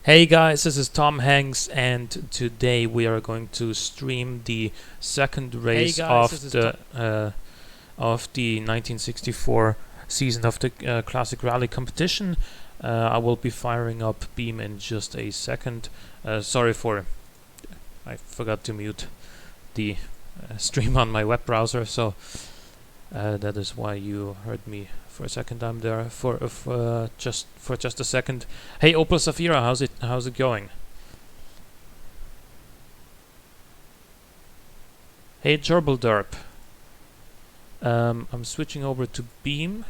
Hey guys, this is Tom Hanks, and today we are going to stream the second race of the 1964 season of the Classic Rally competition. I will be firing up Beam in just a second. Sorry for I forgot to mute the stream on my web browser, so that is why you heard me for a second. I'm there for just a second. Hey Opel Safira, how's it going? Hey Gerbil Derp. I'm switching over to Beam,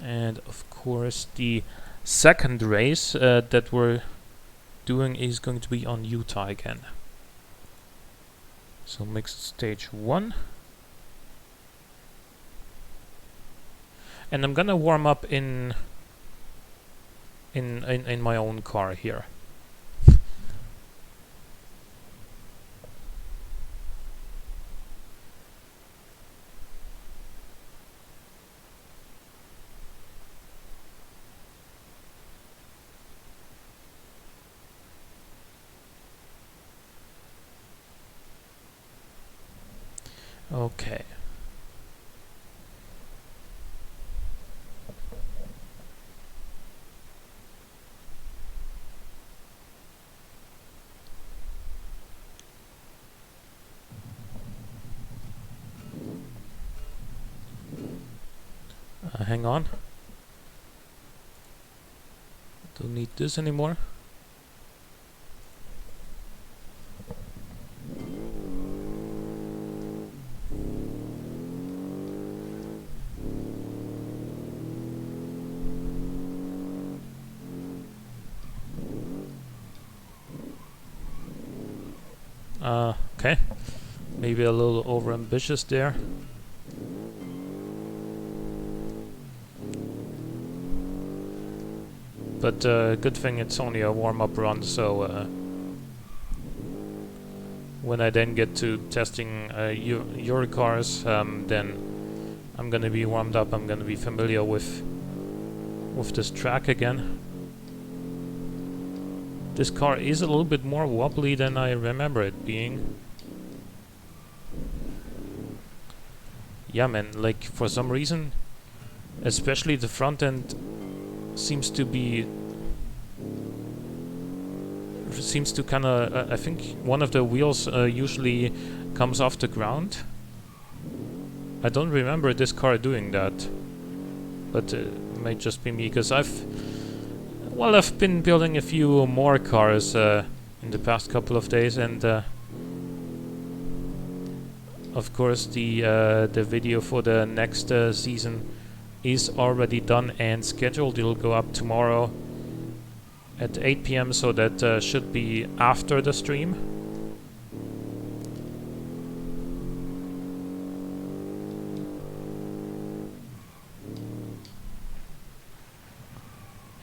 and of course the second race that we're doing is going to be on Utah again. So mixed stage 1. And I'm gonna warm up in my own car here. Okay. Hang on. Don't need this anymore. Okay. Maybe a little overambitious there. But good thing it's only a warm-up run, so when I then get to testing your cars, then I'm gonna be warmed up. I'm gonna be familiar with this track again. This car is a little bit more wobbly than I remember it being. Yeah, man, like for some reason, especially the front end seems to kind of I think one of the wheels usually comes off the ground. I don't remember this car doing that, but it may just be me, because I've been building a few more cars in the past couple of days, and of course the video for the next season is already done and scheduled. It'll go up tomorrow at 8 PM, so that should be after the stream.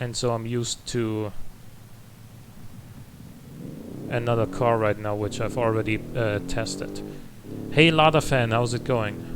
And so I'm used to another car right now, which I've already tested. Hey Lada fan, how's it going?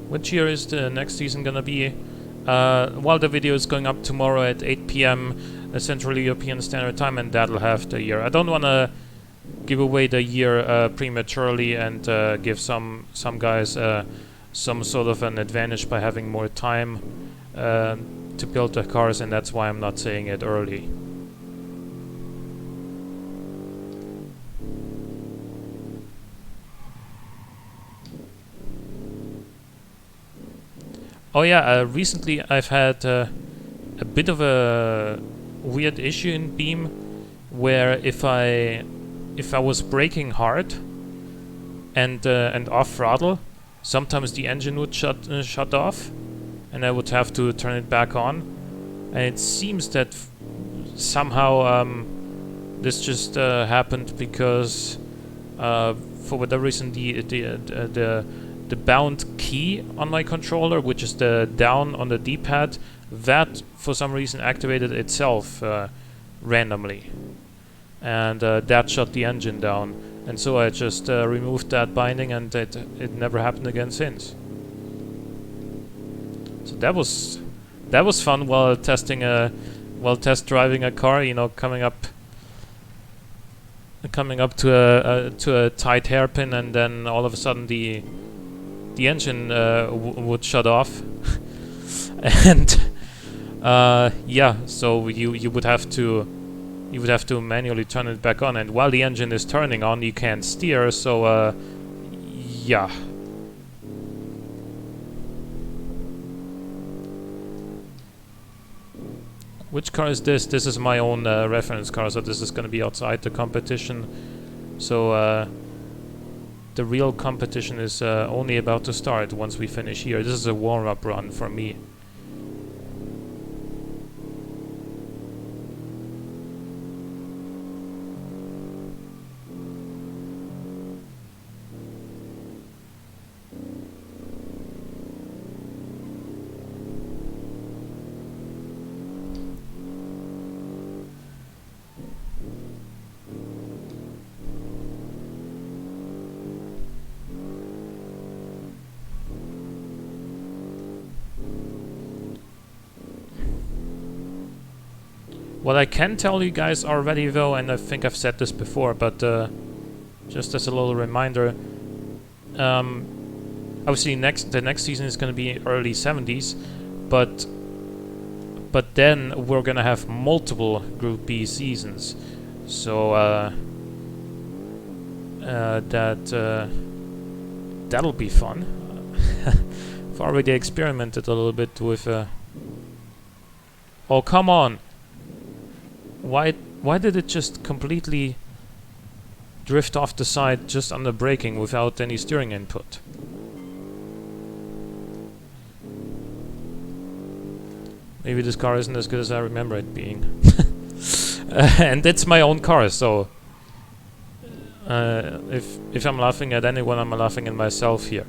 Which year is the next season gonna be? Well, the video is going up tomorrow at 8 PM Central European Standard Time, and that'll have the year. I don't want to give away the year prematurely and give some guys some sort of an advantage by having more time to build the cars, and that's why I'm not saying it early. Oh yeah, recently I've had a bit of a weird issue in Beam, where if I was braking hard and off throttle, sometimes the engine would shut off, and I would have to turn it back on. And it seems that somehow this just happened because for whatever reason the bound key on my controller, which is the down on the D-pad, that for some reason activated itself randomly, and that shut the engine down. And so I just removed that binding, and it never happened again since. So that was fun while test driving a car. You know, coming up to a tight hairpin, and then all of a sudden the engine would shut off, and yeah, so you would have to manually turn it back on, and while the engine is turning on, you can't steer. So yeah. Which car is this? This is my own reference car, so this is going to be outside the competition. So the real competition is only about to start once we finish here. This is a warm-up run for me. What I can tell you guys already though, and I think I've said this before, but just as a little reminder, obviously the next season is going to be early 70s, but then we're going to have multiple Group B seasons, so that'll be fun. I've already experimented a little bit with oh, come on! Why did it just completely drift off the side just under braking without any steering input? Maybe this car isn't as good as I remember it being. And it's my own car, so if I'm laughing at anyone, I'm laughing at myself here.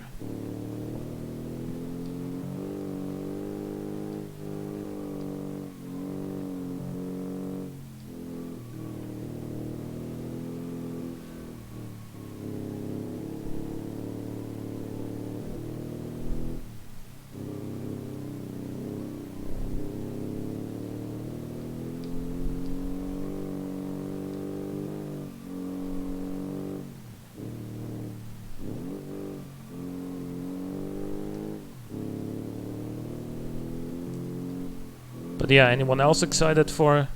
But yeah, anyone else excited for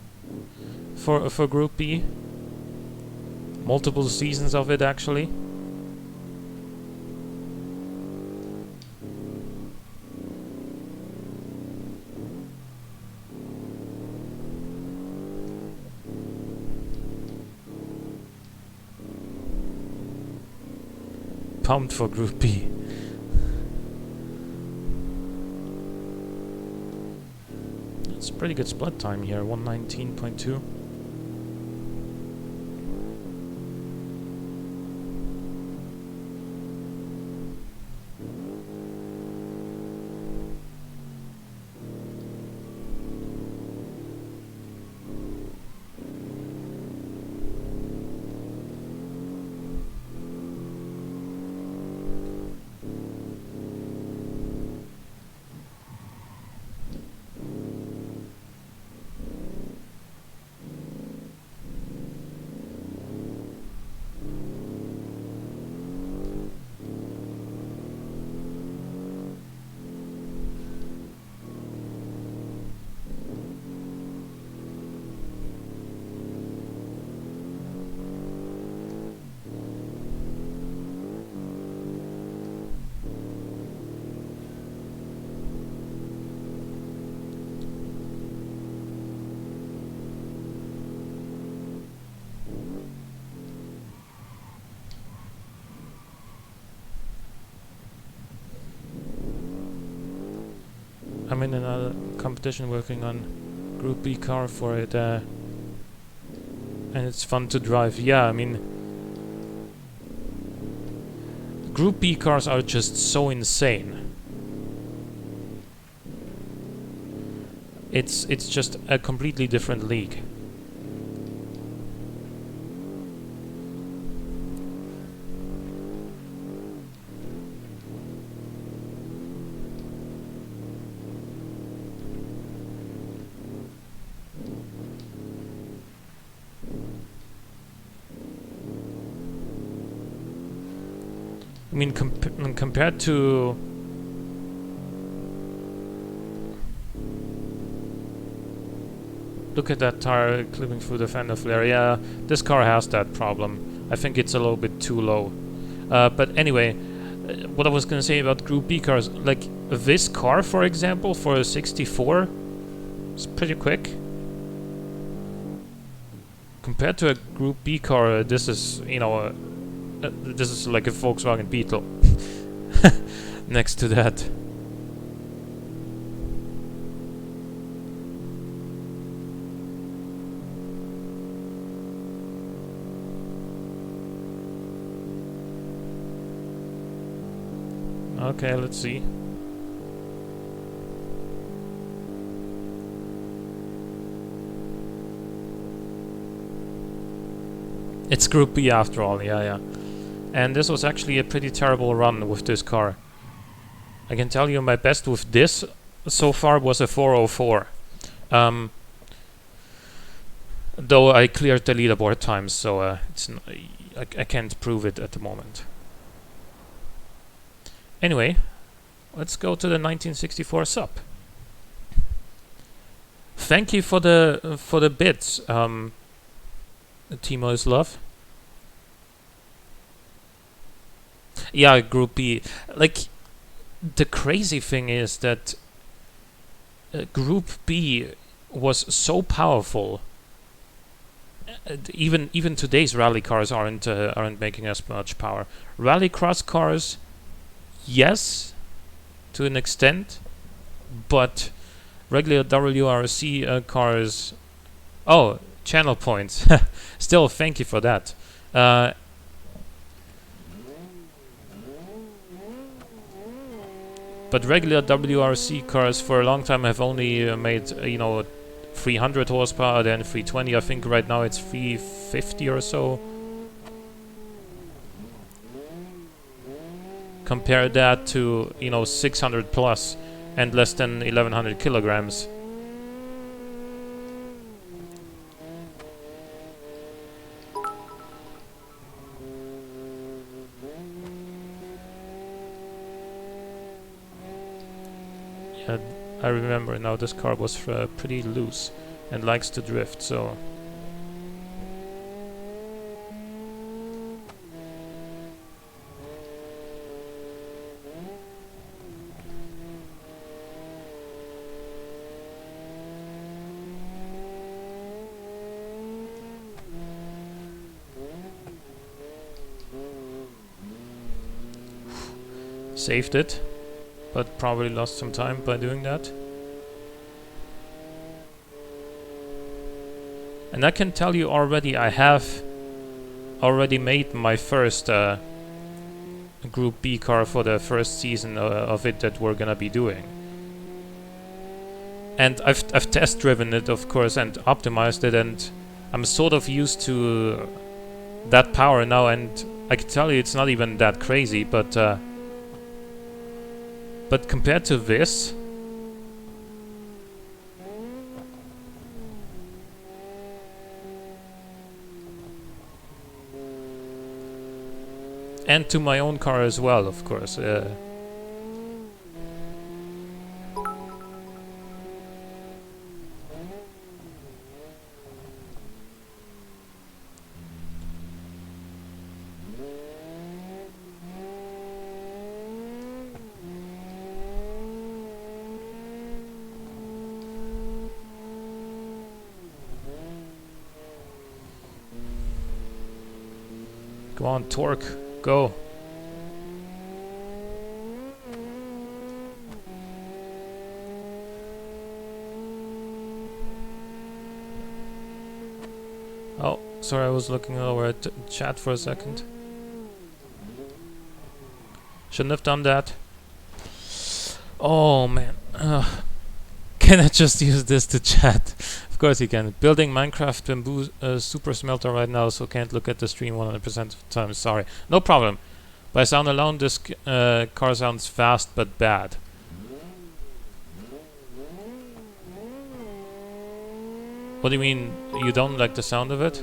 Group B? Multiple seasons of it, actually. Pumped for Group B. It's a pretty good split time here, 119.2. I'm in another competition working on Group B car for it. And it's fun to drive. Yeah, I mean, Group B cars are just so insane. It's just a completely different league. I mean, compared to... Look at that tire clipping through the fender flare. Yeah, this car has that problem. I think it's a little bit too low. But anyway, what I was gonna say about Group B cars, like this car, for example, for a 64, it's pretty quick. Compared to a Group B car, this is, you know, this is like a Volkswagen Beetle next to that. Okay, let's see. It's Group B after all, yeah. And this was actually a pretty terrible run with this car. I can tell you my best with this so far was a 404. Though I cleared the leaderboard times, so I can't prove it at the moment. Anyway, let's go to the 1964 sub. Thank you for the bits, Timo is love. Yeah, Group B. Like, the crazy thing is that Group B was so powerful. Even today's rally cars aren't making as much power. Rallycross cars, yes, to an extent, but regular WRC cars. Oh, channel points. Still, thank you for that. But regular WRC cars for a long time have only made, you know, 300 horsepower, then 320. I think right now it's 350 or so. Compare that to, you know, 600 plus and less than 1100 kilograms. Yeah, I remember now this car was pretty loose and likes to drift, so... Saved it, but probably lost some time by doing that. And I can tell you already, I have already made my first Group B car for the first season of it that we're gonna be doing. And I've test driven it, of course, and optimized it, and I'm sort of used to that power now, and I can tell you it's not even that crazy, but compared to this, and to my own car as well, of course. Go on, torque, go. Oh, Sorry, I was looking over at chat for a second. Shouldn't have done that. Oh man. Can I just use this to chat? Of course you can. Building Minecraft Bamboo Super Smelter right now, so can't look at the stream 100% of the time. Sorry. No problem. By sound alone, this car sounds fast but bad. What do you mean you don't like the sound of it?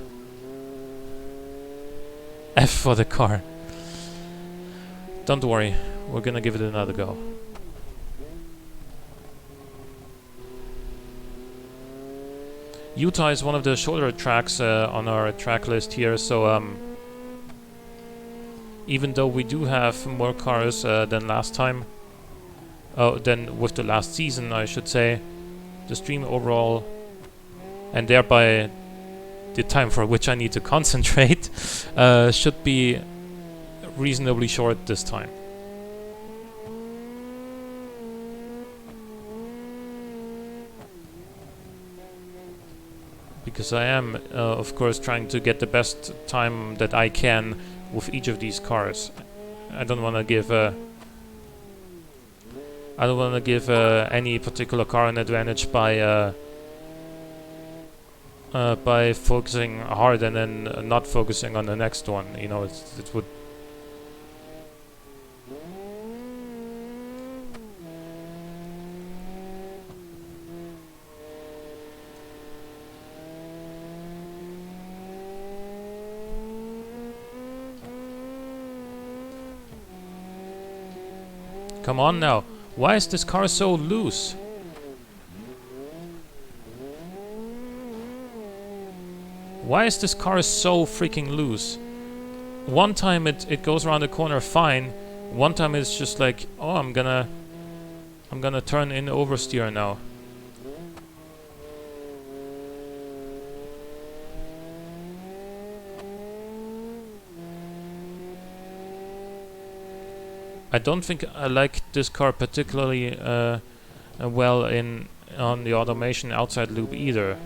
F for the car. Don't worry, we're gonna give it another go. Utah is one of the shorter tracks on our track list here, so even though we do have more cars than last time, than with the last season, I should say, the stream overall, and thereby the time for which I need to concentrate, should be reasonably short this time. Because I am, of course, trying to get the best time that I can with each of these cars. I don't want to give any particular car an advantage by focusing hard and then not focusing on the next one. You know, it would. Come on now. Why is this car so loose? Why is this car so freaking loose? One time it goes around the corner fine. One time it's just like, oh, I'm gonna turn in oversteer now. I don't think I like this car particularly well on the automation outside loop either.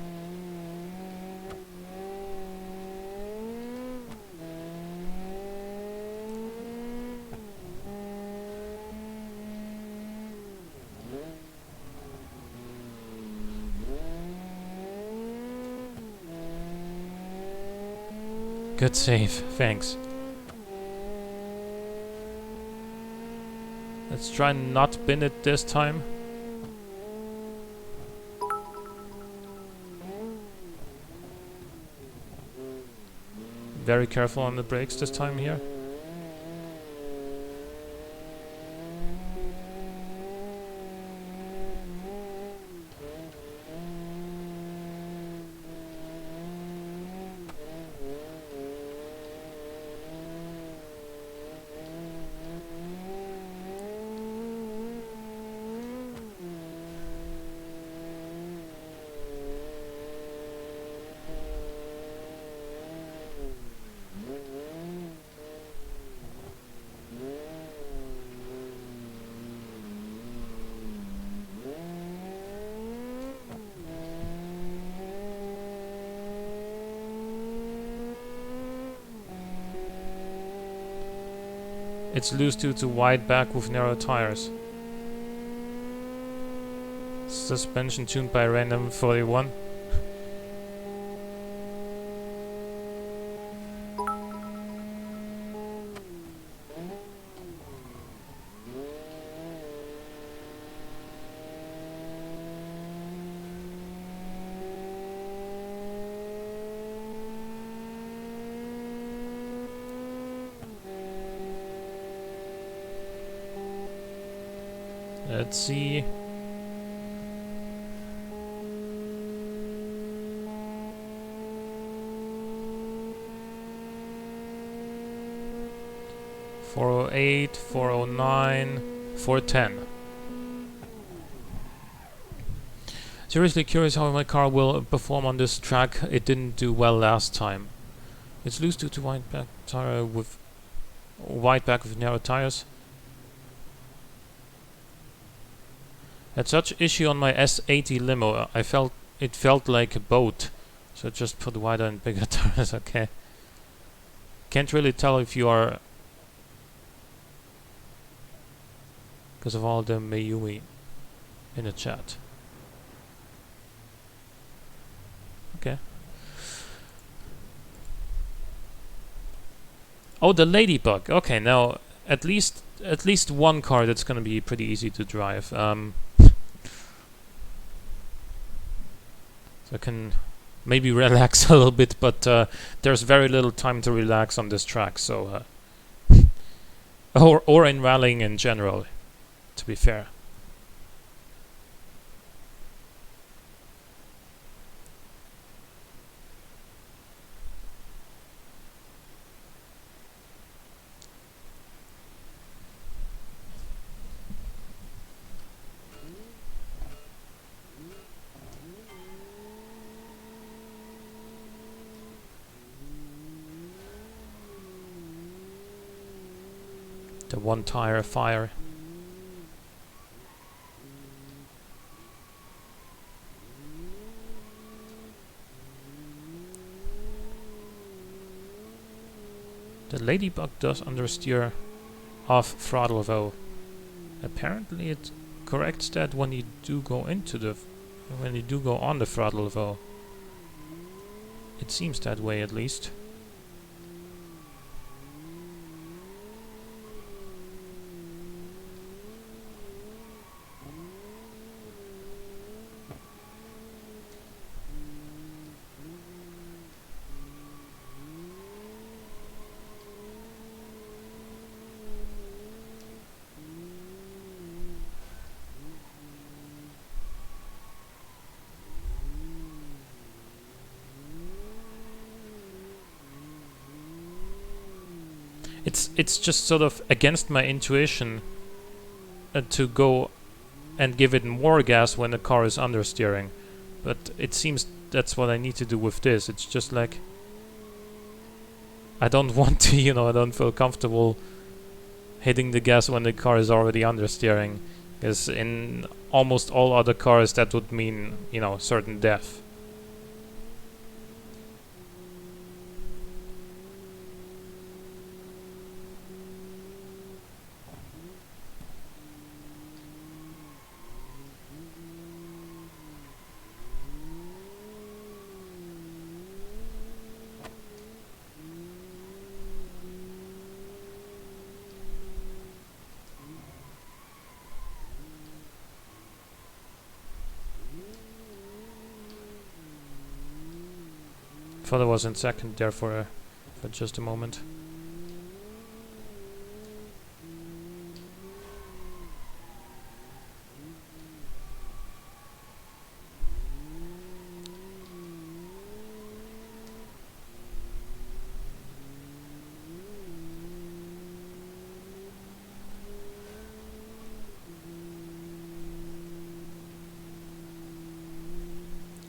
Good save, thanks. Let's try not bin it this time. Very careful on the brakes this time here. It's loose due to wide back with narrow tires. Suspension tuned by Random 41. Let's see. .408, 409, 410. Seriously curious how my car will perform on this track. It didn't do well last time. It's loose due to wide back with narrow tires. Had such issue on my S80 limo. It felt like a boat So just put wider and bigger tires, okay. Can't really tell if you are, because of all the Mayumi in the chat. Okay. Oh, the Ladybug. Okay, now at least one car that's gonna be pretty easy to drive. So I can maybe relax a little bit, but there's very little time to relax on this track. So, or in rallying in general, to be fair. The one tire fire. The Ladybug does understeer off throttle though. Apparently it corrects that when you do go into the when you do go on the throttle though. It seems that way at least. It's just sort of against my intuition to go and give it more gas when the car is understeering, but it seems that's what I need to do with this. It's just like I don't want to, you know, I don't feel comfortable hitting the gas when the car is already understeering, because in almost all other cars that would mean, you know, certain death. Thought I was in second there for just a moment.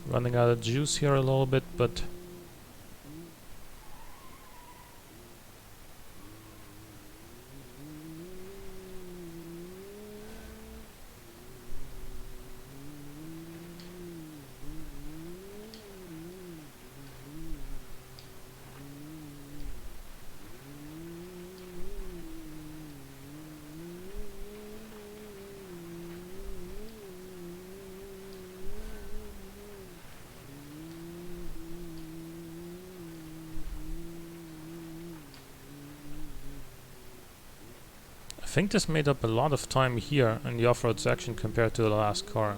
Running out of juice here a little bit, but I think this made up a lot of time here in the off-road section compared to the last car.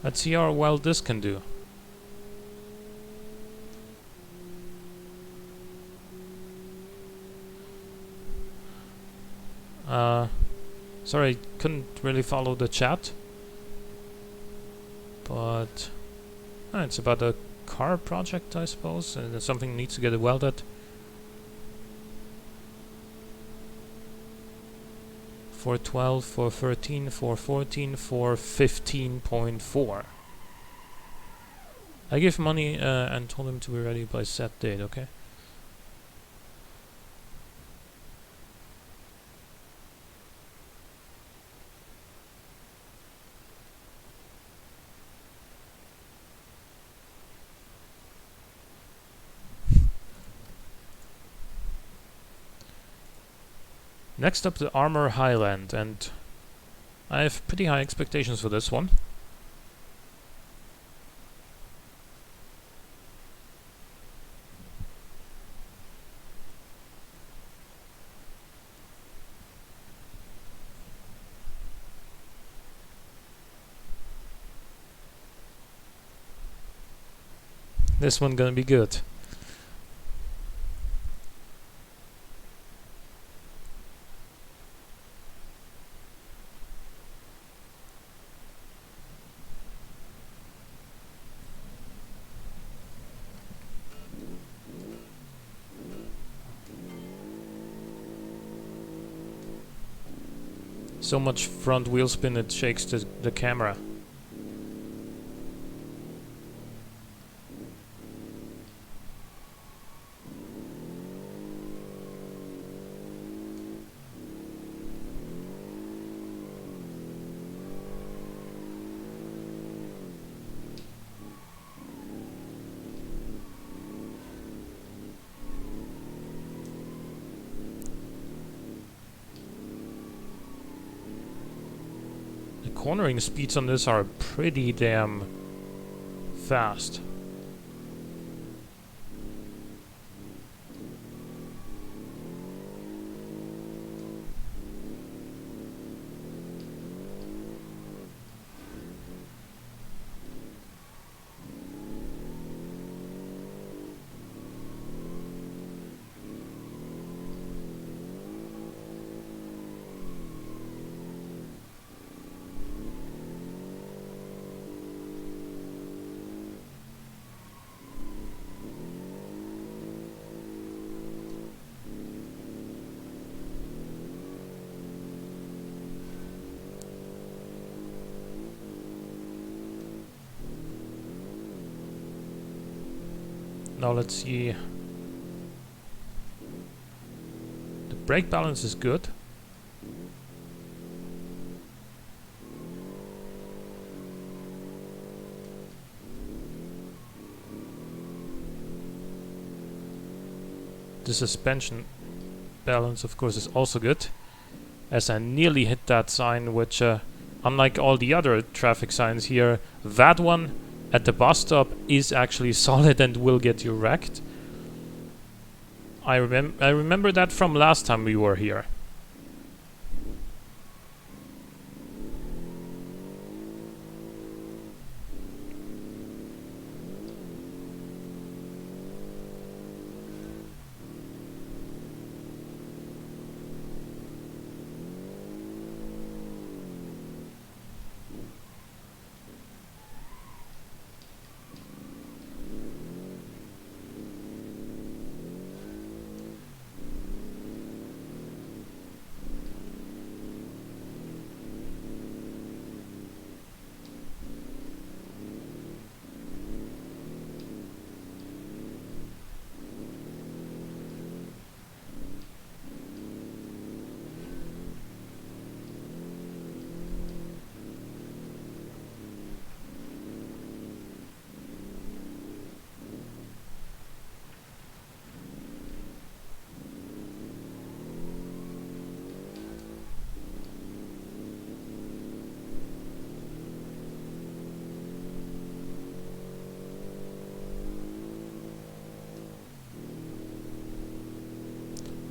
Let's see how well this can do. Sorry, couldn't really follow the chat. but it's about a car project, I suppose, and something needs to get welded. 412, 413, 414, 415.4. I gave money and told him to be ready by set date, okay? Next up, the Armor Highland, and I have pretty high expectations for this one. This one gonna be good. So much front wheel spin it shakes the camera. Cornering speeds on this are pretty damn fast. Now let's see. The brake balance is good. The suspension balance, of course, is also good, as I nearly hit that sign, which, unlike all the other traffic signs here, that one at the bus stop is actually solid and will get you wrecked. I remember that from last time we were here.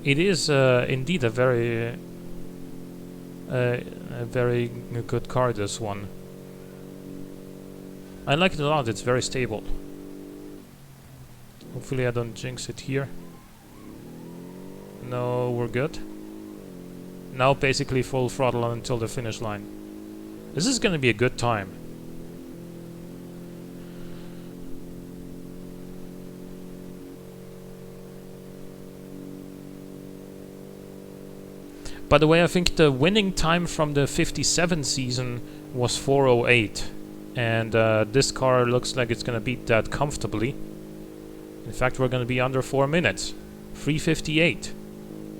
It is indeed a very good car, this one. I like it a lot, it's very stable. Hopefully I don't jinx it here. No, we're good. Now basically full throttle until the finish line. This is gonna be a good time. By the way, I think the winning time from the 57 season was 4:08, and this car looks like it's gonna beat that comfortably. In fact, we're gonna be under 4 minutes. 3:58.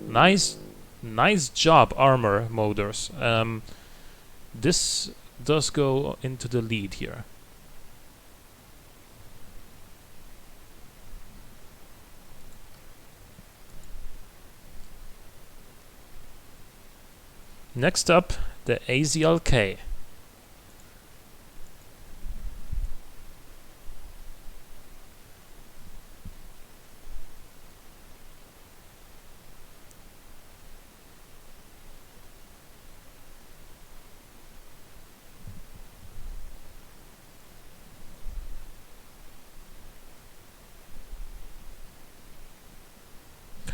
Nice job, Armor Motors. This does go into the lead here. Next up, the AZLK.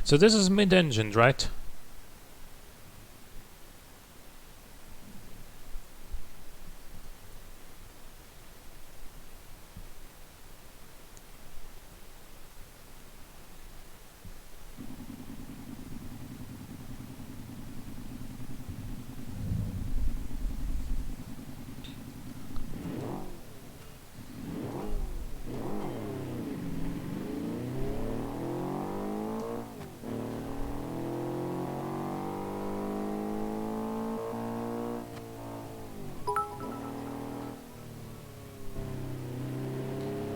So this is mid-engined, right?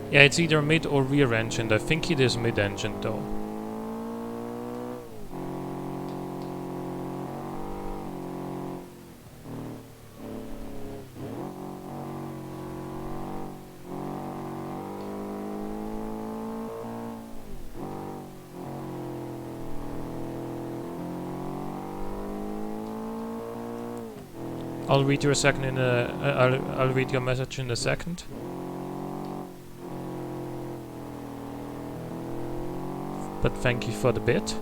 Yeah, it's either mid or rear engined. I think it is mid engined though. I'll read your second in I'll read your message in a second. But thank you for the bit.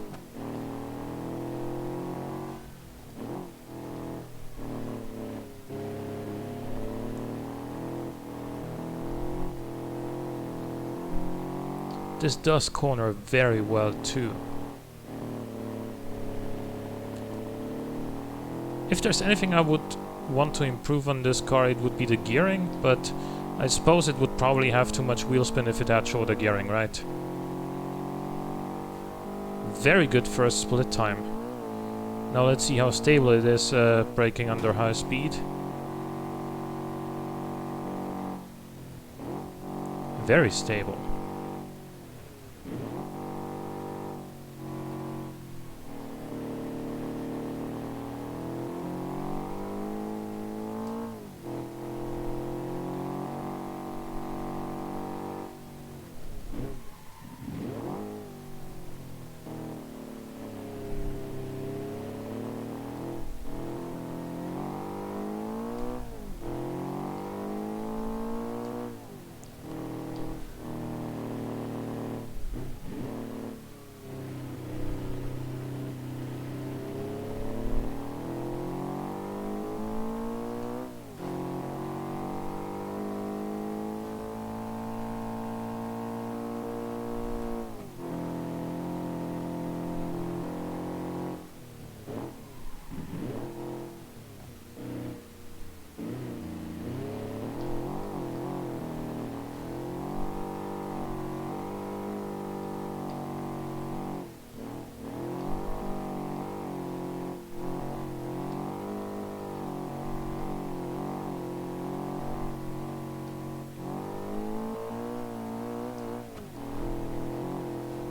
This does corner very well too. If there's anything I would want to improve on this car, it would be the gearing, but I suppose it would probably have too much wheel spin if it had shorter gearing, right? Very good first split time. Now let's see how stable it is braking under high speed. Very stable.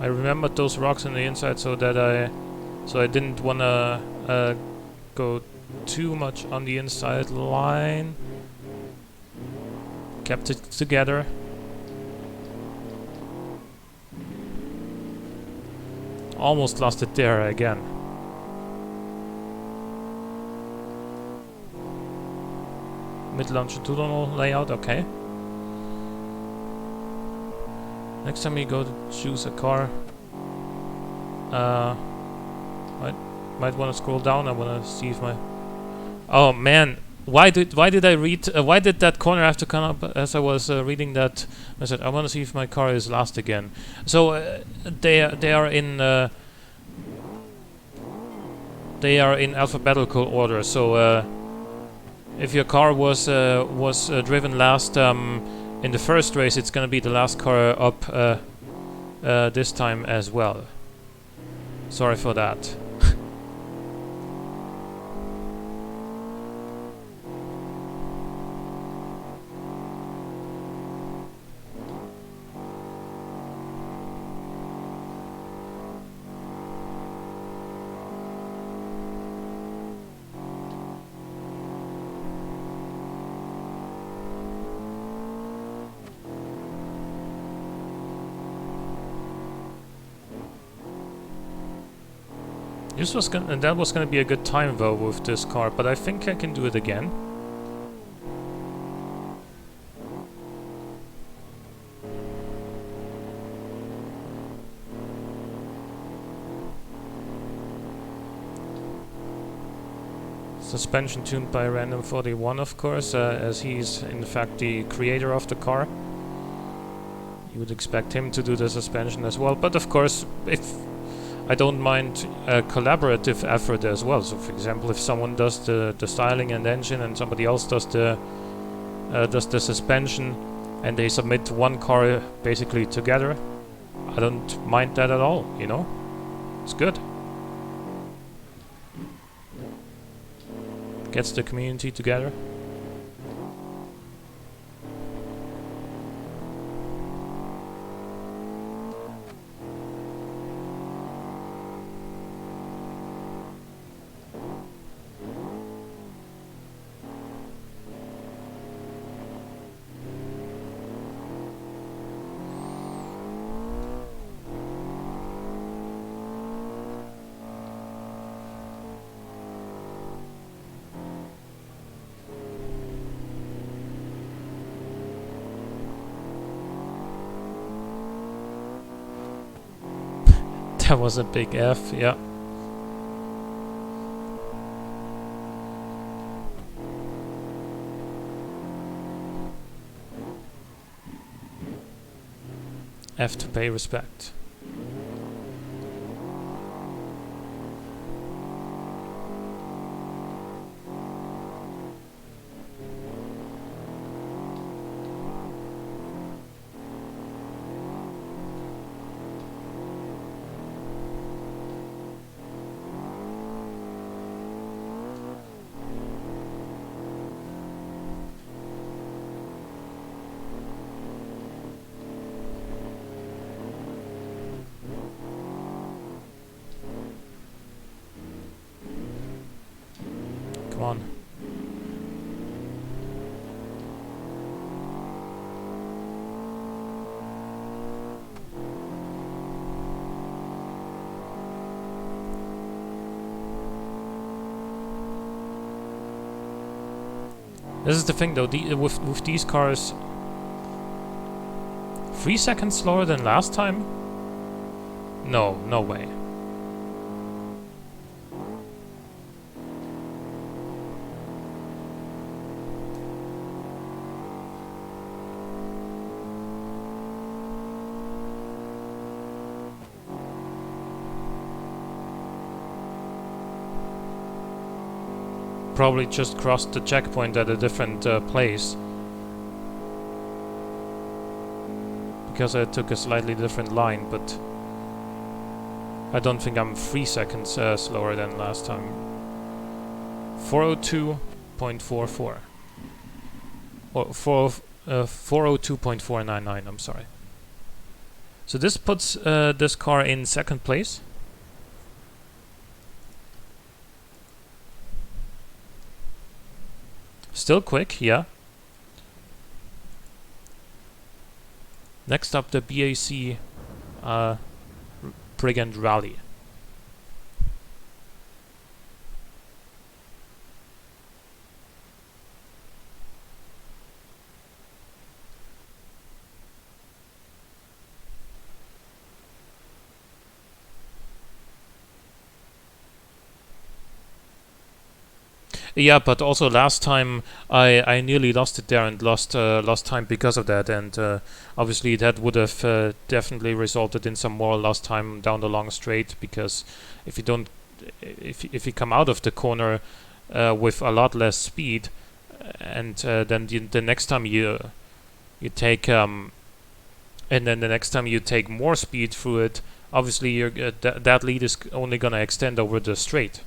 I remembered those rocks on the inside so I didn't wanna go too much on the inside line. Kept it together. Almost lost it there again. Mid-longitudinal layout, okay. Next time you go to choose a car, might want to scroll down. I want to see if my... Oh man, why did that corner have to come up as I was reading that? I said I want to see if my car is last again. So they are in the they are in alphabetical order. So if your car was driven last in the first race, it's gonna be the last car up this time as well. Sorry for that. That was gonna be a good time though with this car, but I think I can do it again. Suspension tuned by Random41, of course, as he's in fact the creator of the car. You would expect him to do the suspension as well, but of course, if I don't mind a collaborative effort as well. So, for example, if someone does the styling and engine, and somebody else does the suspension, and they submit one car basically together, I don't mind that at all. You know, it's good. Gets the community together. That was a big F, yeah. F to pay respect. Come on. This is the thing though, with these cars, 3 seconds slower than last time? No, no way. Probably just crossed the checkpoint at a different place, because I took a slightly different line, but I don't think I'm 3 seconds slower than last time. 402.44 or 402.499, I'm sorry. So this puts this car in second place. Still quick, yeah. Next up, the BAC Brigand Rally. Yeah, but also last time I nearly lost it there and lost time because of that, and obviously that would have definitely resulted in some more lost time down the long straight, because if you don't if you come out of the corner with a lot less speed, and then the next time you take and then the next time you take more speed through it, obviously you're that lead is only gonna extend over the straight.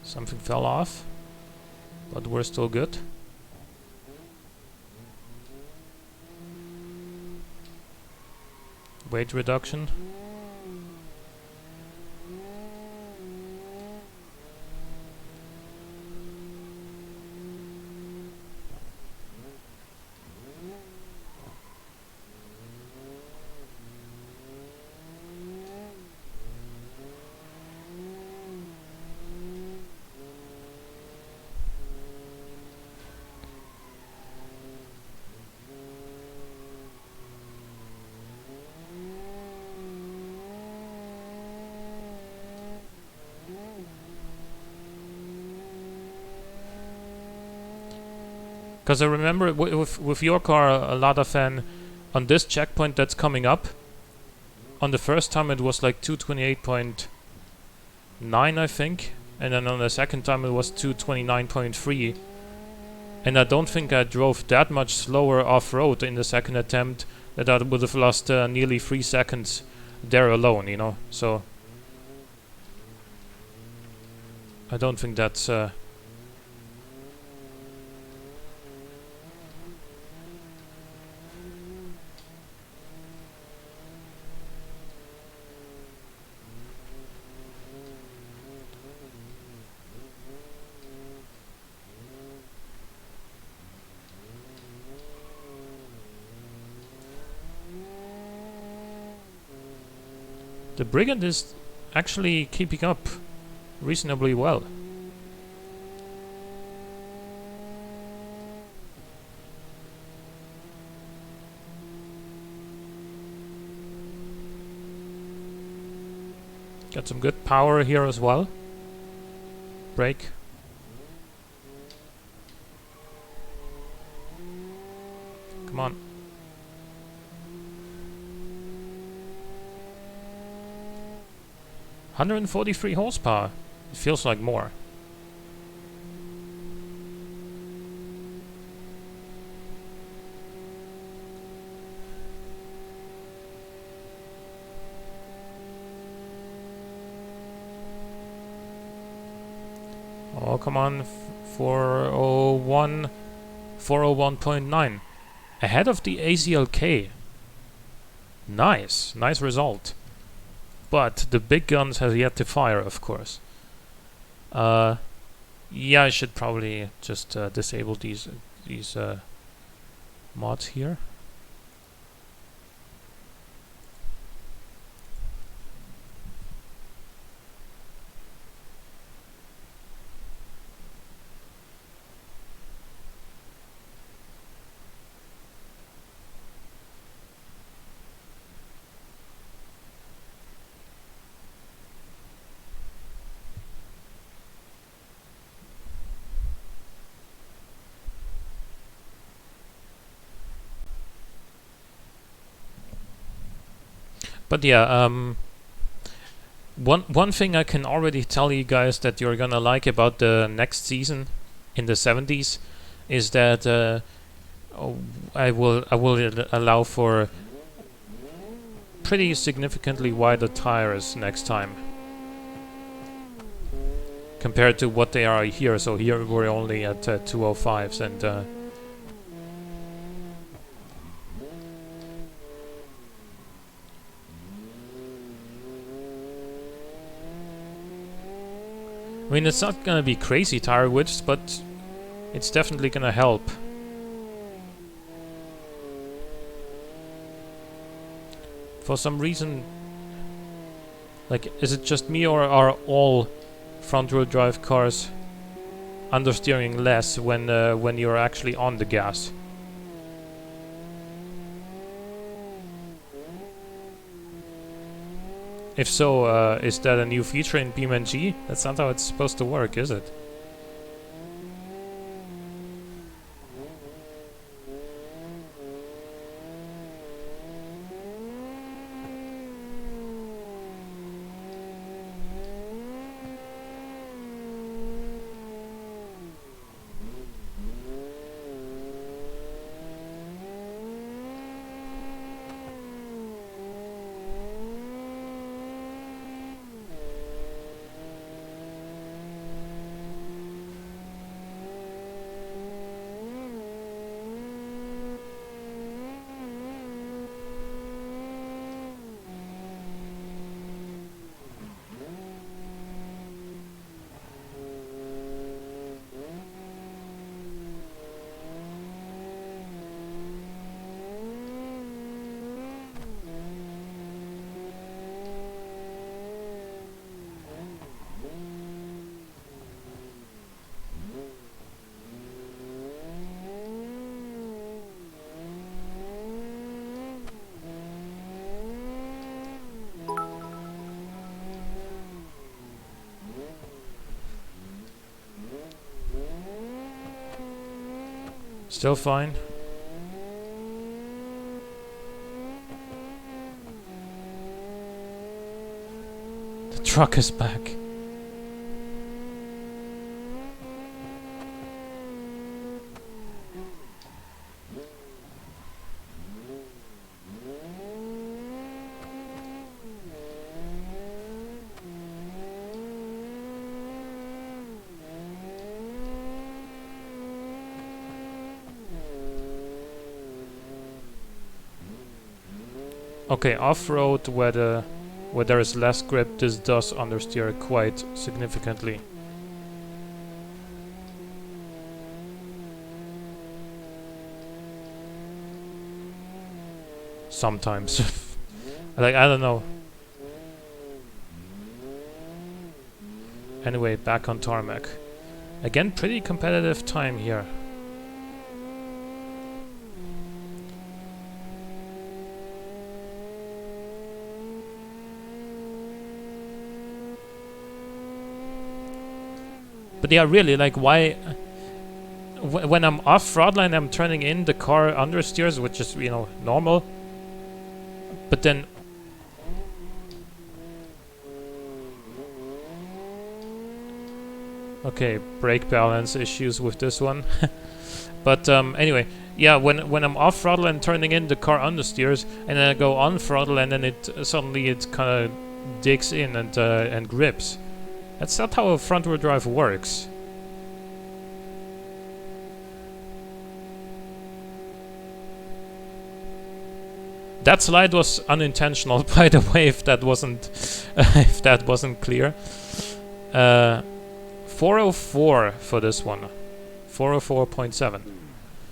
Something fell off, but we're still good. Weight reduction. Because I remember with your car a lot of on this checkpoint that's coming up. On the first time it was like 228.9 I think, and then on the second time it was 229.3. And I don't think I drove that much slower off-road in the second attempt that I would have lost nearly 3 seconds there alone, you know. So I don't think that's the Brigand is actually keeping up reasonably well. Got some good power here as well. Brake. Come on. $143 horsepower. It feels like more. Oh, come on. 401. 401.9. Ahead of the AZLK. Nice. Nice result. But the big guns have yet to fire, of course. Yeah, I should probably just disable these mods here. But yeah, one thing I can already tell you guys that you're gonna like about the next season in the 70s is that I will allow for pretty significantly wider tires next time compared to what they are here. So here we're only at 205s, and I mean, it's not gonna be crazy tire widths, but it's definitely gonna help. For some reason, like, is it just me, or are all front-wheel drive cars understeering less when you're actually on the gas? If so, is that a new feature in BeamNG? That's not how it's supposed to work, is it? Still fine. The truck is back. Okay, off-road where there is less grip, this does understeer quite significantly. Sometimes. Like, I don't know. Anyway, back on tarmac. Again, pretty competitive time here. But yeah, really, like, why... when I'm off throttle and I'm turning in, the car understeers, which is, you know, normal. But then... Okay, brake balance issues with this one. But anyway, yeah, when I'm off throttle and turning in, the car understeers, and then I go on throttle, and then it suddenly it kind of digs in and grips. That's not how a front-wheel drive works. That slide was unintentional, by the way, if that wasn't if that wasn't clear. 404 for this one, 404.7.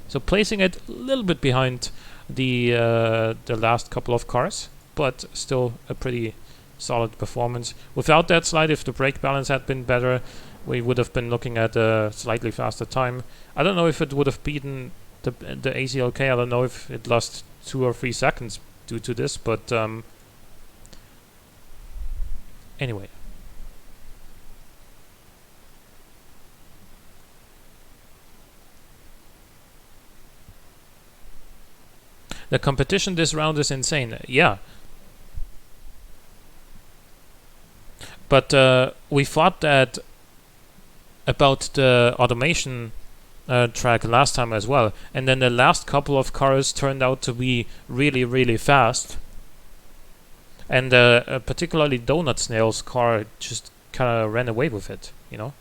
So placing it a little bit behind the last couple of cars, but still a pretty solid performance. Without that slide, if the brake balance had been better, we would have been looking at a slightly faster time. I don't know if it would have beaten the ACLK. I don't know if it lost 2 or 3 seconds due to this, but anyway. The competition this round is insane. Yeah. But we thought that about the automation track last time as well, and then the last couple of cars turned out to be really, really fast. And particularly Donut Snail's car just kind of ran away with it, you know?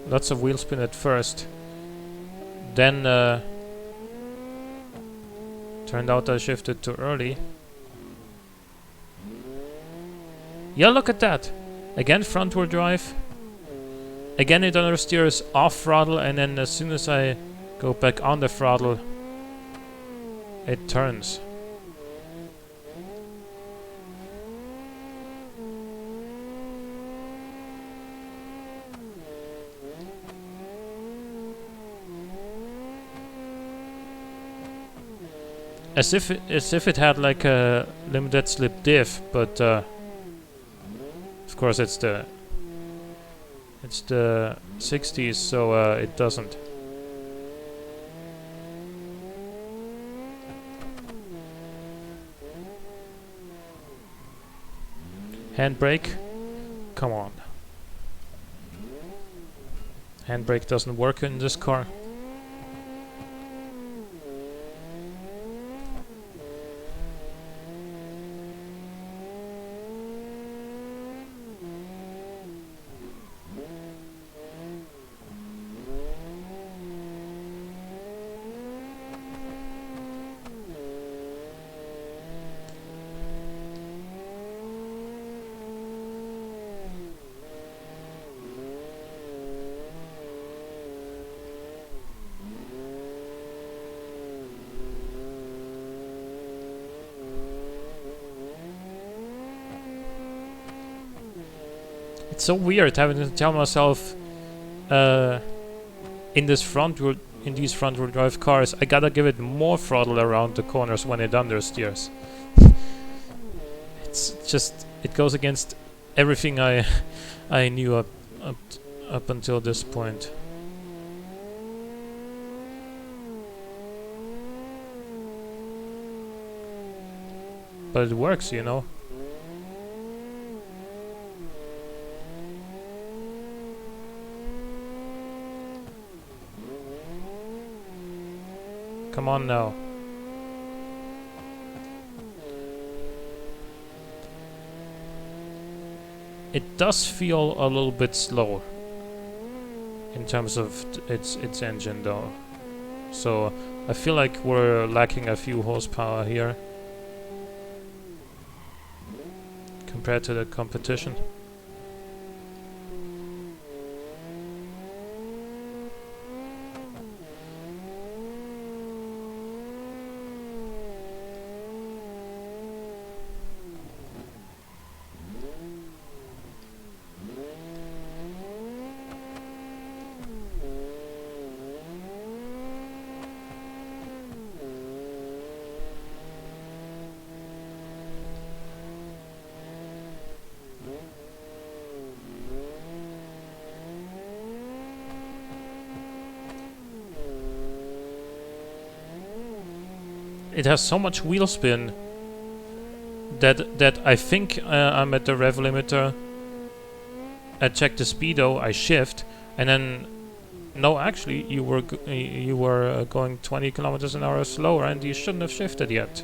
Lots of wheel spin at first. Then turned out I shifted too early. Yeah, look at that. Again front wheel drive. Again it understeers off throttle, and then as soon as I go back on the throttle, it turns. As if it had like a limited slip diff, but of course it's the 60s, so it doesn't. Handbrake, come on. Handbrake doesn't work in this car. It's so weird having to tell myself in these front wheel drive cars, I gotta give it more throttle around the corners when it understeers. It's just, it goes against everything I knew up until this point. But it works, you know. Come on now. It does feel a little bit slow in terms of its engine though. So I feel like we're lacking a few horsepower here compared to the competition. It has so much wheel spin that I think I'm at the rev limiter. I check the speedo, I shift, and then no, actually you were going 20 kilometers an hour slower, and you shouldn't have shifted yet.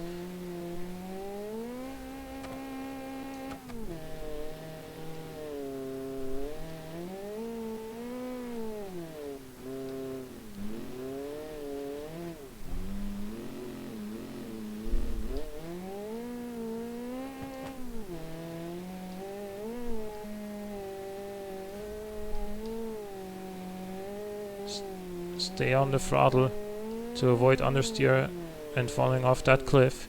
Stay on the throttle to avoid understeer and falling off that cliff.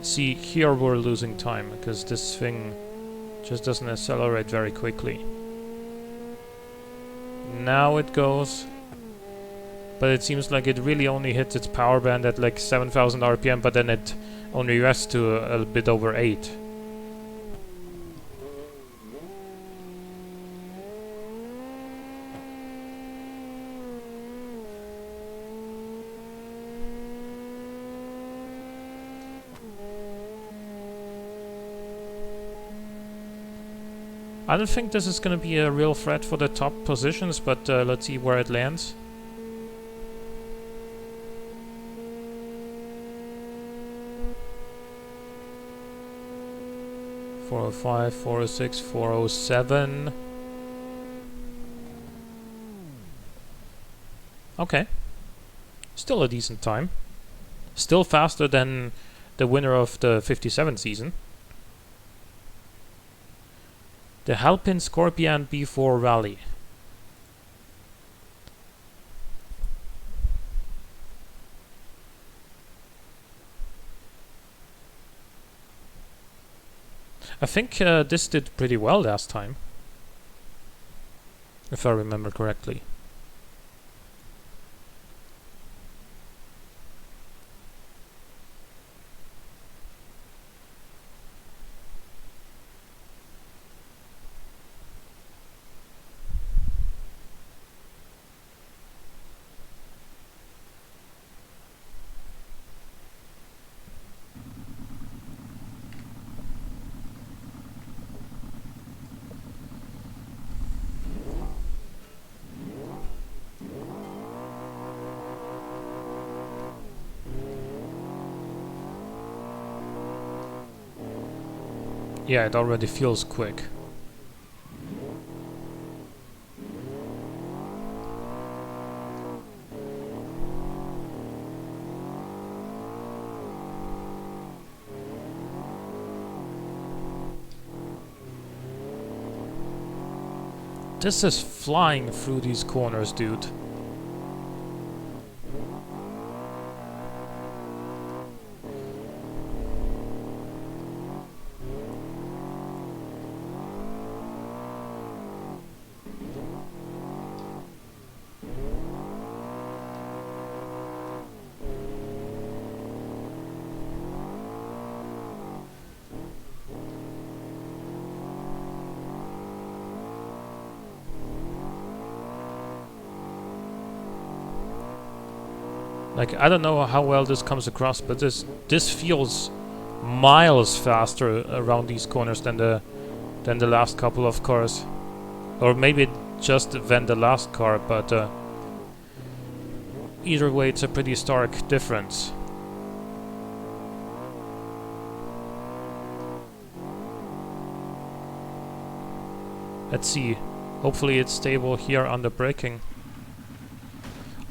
See, here we're losing time because this thing Just doesn't accelerate very quickly. Now it goes. But it seems like it really only hits its power band at like 7,000 RPM, but then it only rests to a bit over 8. I don't think this is going to be a real threat for the top positions, but let's see where it lands. .405, 406, 407. Okay. Still a decent time. Still faster than the winner of the 57 season. The Halpin Scorpion B4 Rally. I think this did pretty well last time, if I remember correctly. Yeah, it already feels quick. This is flying through these corners, dude. Like, I don't know how well this comes across, but this feels miles faster around these corners than the last couple of cars, or maybe just than the last car. But either way, it's a pretty stark difference. Let's see. Hopefully, it's stable here under braking.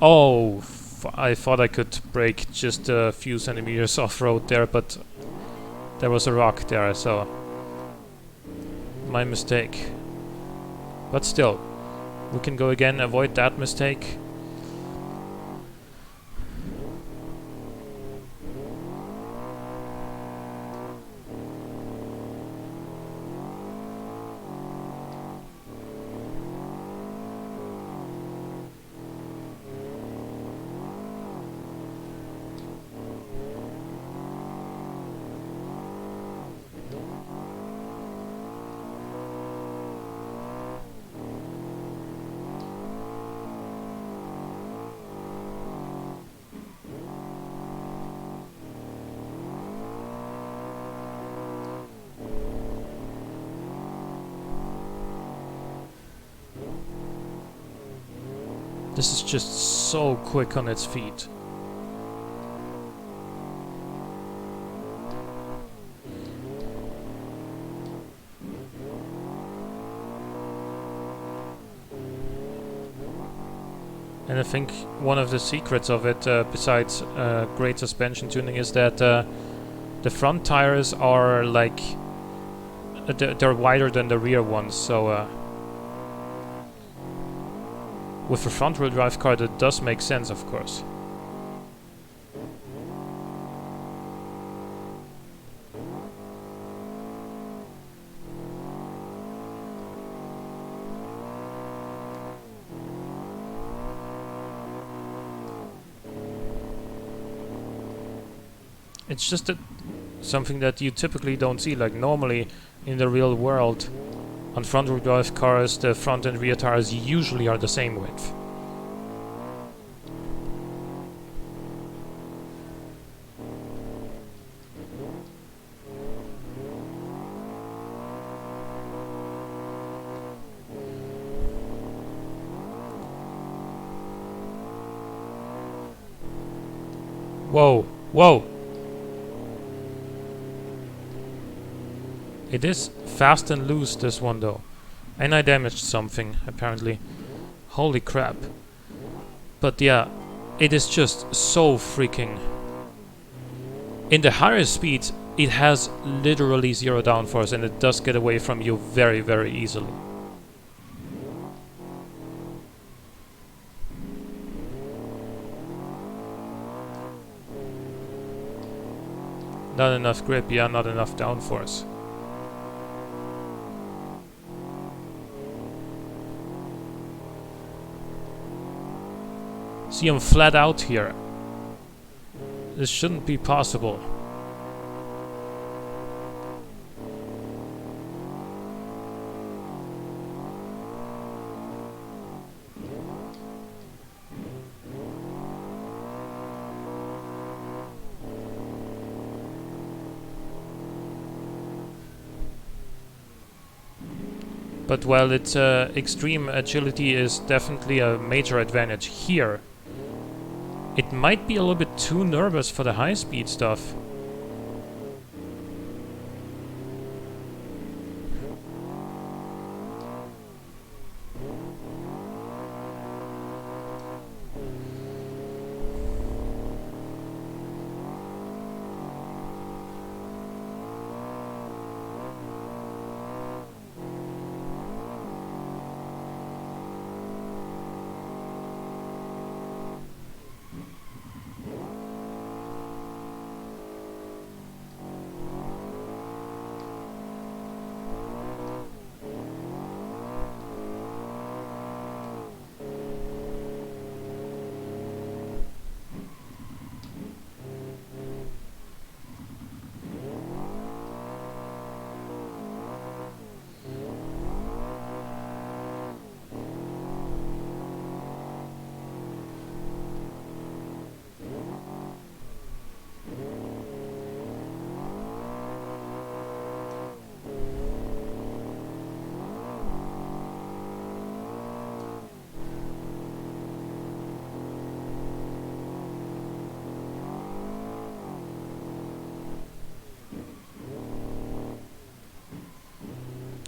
Oh. I thought I could brake just a few centimeters off-road there, but there was a rock there, so my mistake. But still, we can go again, avoid that mistake. This is just so quick on its feet. And I think one of the secrets of it, besides great suspension tuning, is that the front tires are like they're wider than the rear ones, so with a front-wheel drive car that does make sense, of course. It's just something that you typically don't see. Like normally in the real world, on front-wheel drive cars, the front and rear tires usually are the same width. Whoa, whoa! It is fast and loose, this one though. And I damaged something, apparently. Holy crap. But yeah, it is just so freaking... In the higher speeds, it has literally zero downforce and it does get away from you very, very easily. Not enough grip, yeah, not enough downforce. See, I'm flat out here. This shouldn't be possible. But while its extreme agility is definitely a major advantage here, it might be a little bit too nervous for the high-speed stuff.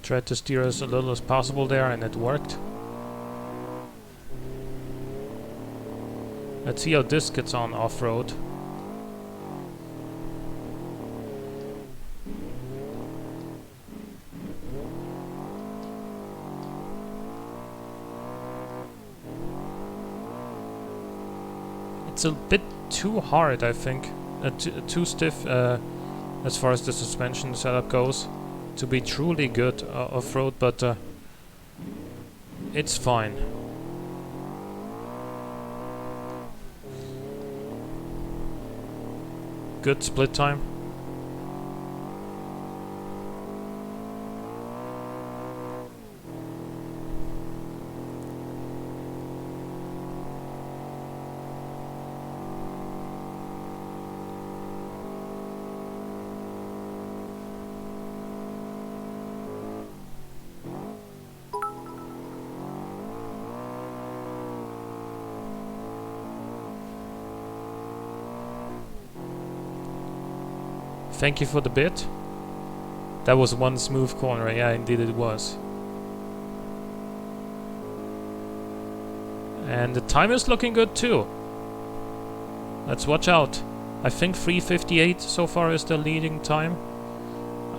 Tried to steer as little as possible there and it worked. Let's see how this gets on off-road. It's a bit too hard, I think. Too stiff as far as the suspension setup goes to be truly good off-road, but it's fine. Good split time. Thank you for the bit. That was one smooth corner, yeah, indeed it was. And the time is looking good too. Let's watch out. I think 3:58 so far is the leading time.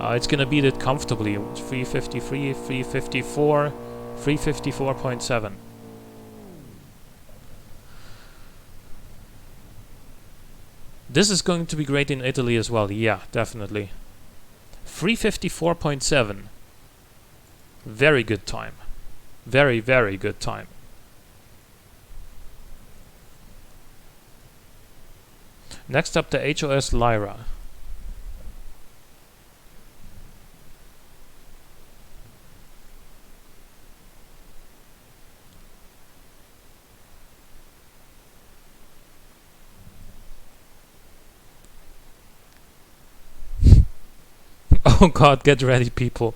It's gonna beat it comfortably. 3:53, 3:54, 3:54.7. This is going to be great in Italy as well, yeah, definitely. 3:54.7. Very good time. Very, very good time. Next up, the HOS Lyra. Oh god, get ready, people.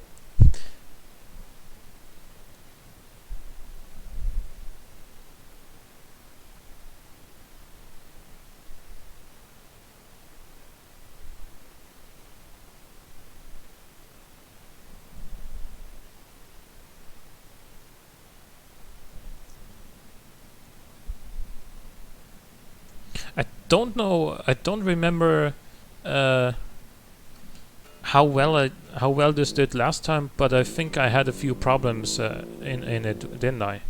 I don't know, I don't remember how well this did last time, but I think I had a few problems in it, didn't I?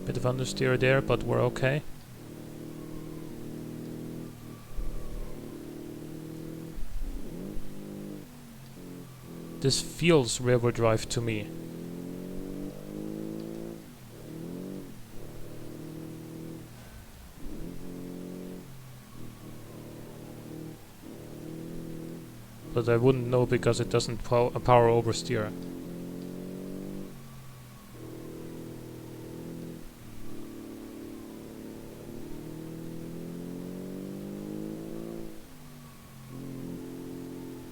Bit of understeer there, but we're okay. This feels rear-wheel drive to me. But I wouldn't know because it doesn't power oversteer.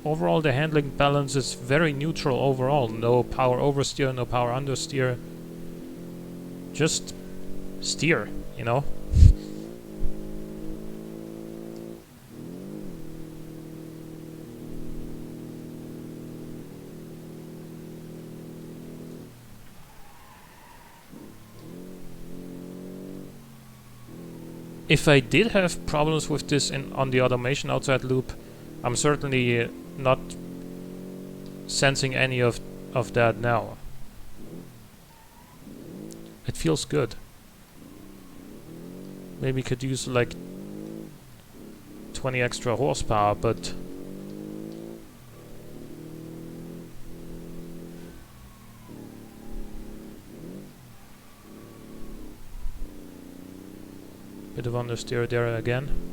Overall, the handling balance is very neutral overall. No power oversteer, no power understeer. Just steer, you know? If I did have problems with this on the automation outside loop, I'm certainly not sensing any of that now. It feels good. Maybe could use like 20 extra horsepower, but bit of understeer there again.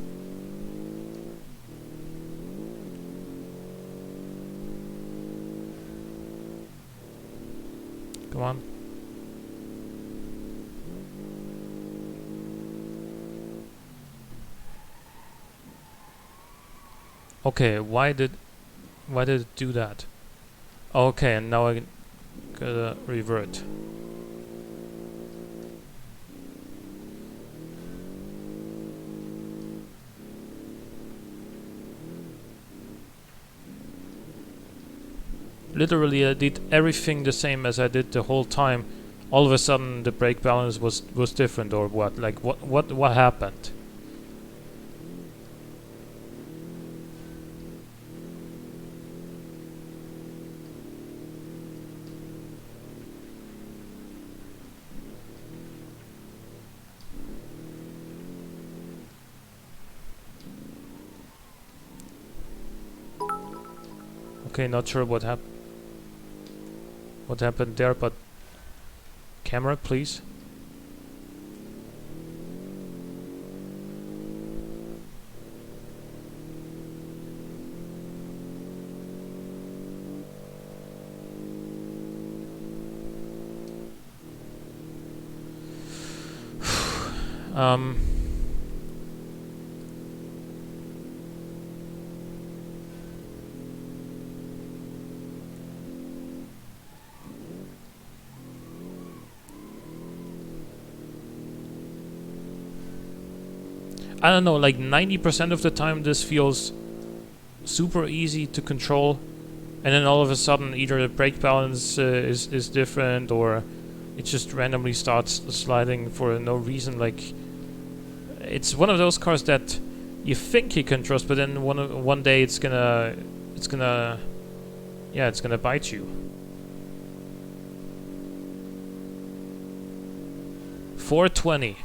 Come on. Okay, why did it do that? Okay, and now I gotta revert. Literally, I did everything the same as I did the whole time. All of a sudden, the brake balance was different, or what? Like, what happened? Okay, not sure what happened. What happened there, but camera, please. I don't know, like 90% of the time this feels super easy to control, and then all of a sudden either the brake balance is different, or it just randomly starts sliding for no reason. Like, it's one of those cars that you think you can trust, but then one day it's gonna bite you. 4:20.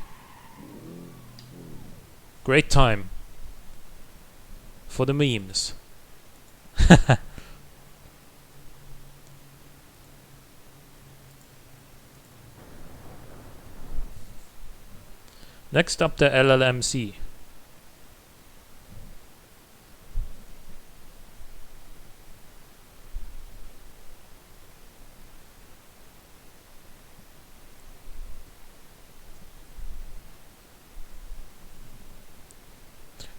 Great time for the memes. Next up, the LLMC.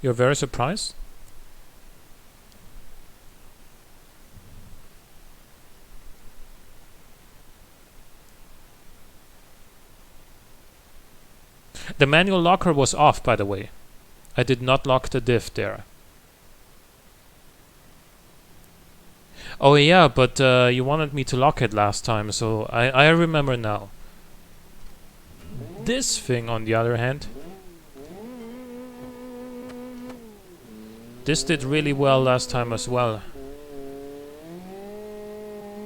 You're very surprised? The manual locker was off, by the way. I did not lock the diff there. Oh yeah, but you wanted me to lock it last time, so I remember now. This thing, on the other hand, this did really well last time as well.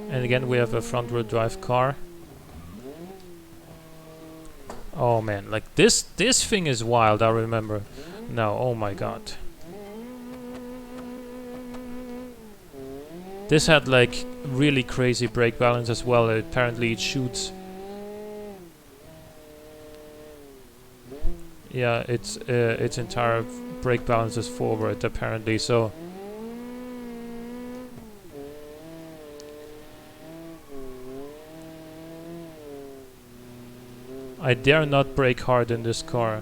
And again, we have a front-wheel drive car. Oh man, like this thing is wild, I remember. Now, oh my god. This had like really crazy brake balance as well. Apparently it shoots. Yeah, its entire brake balance is forward apparently, so I dare not brake hard in this car.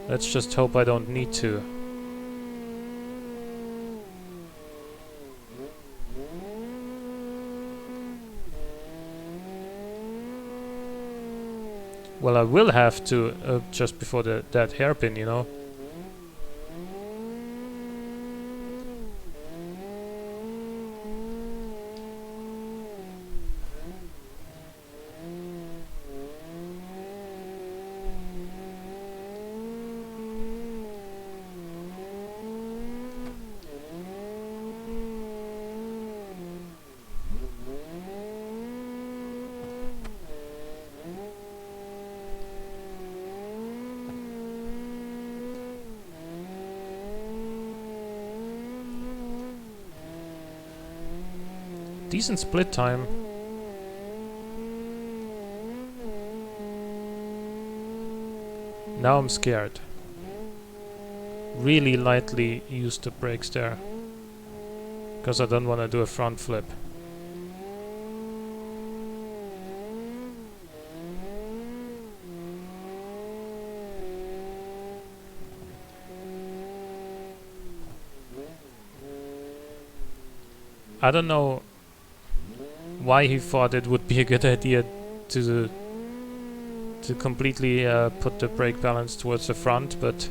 Let's just hope I don't need to. Well, I will have to just before that hairpin, you know. Decent split time. Now I'm scared. Really lightly use the brakes there, because I don't want to do a front flip. I don't know why he thought it would be a good idea to completely put the brake balance towards the front, but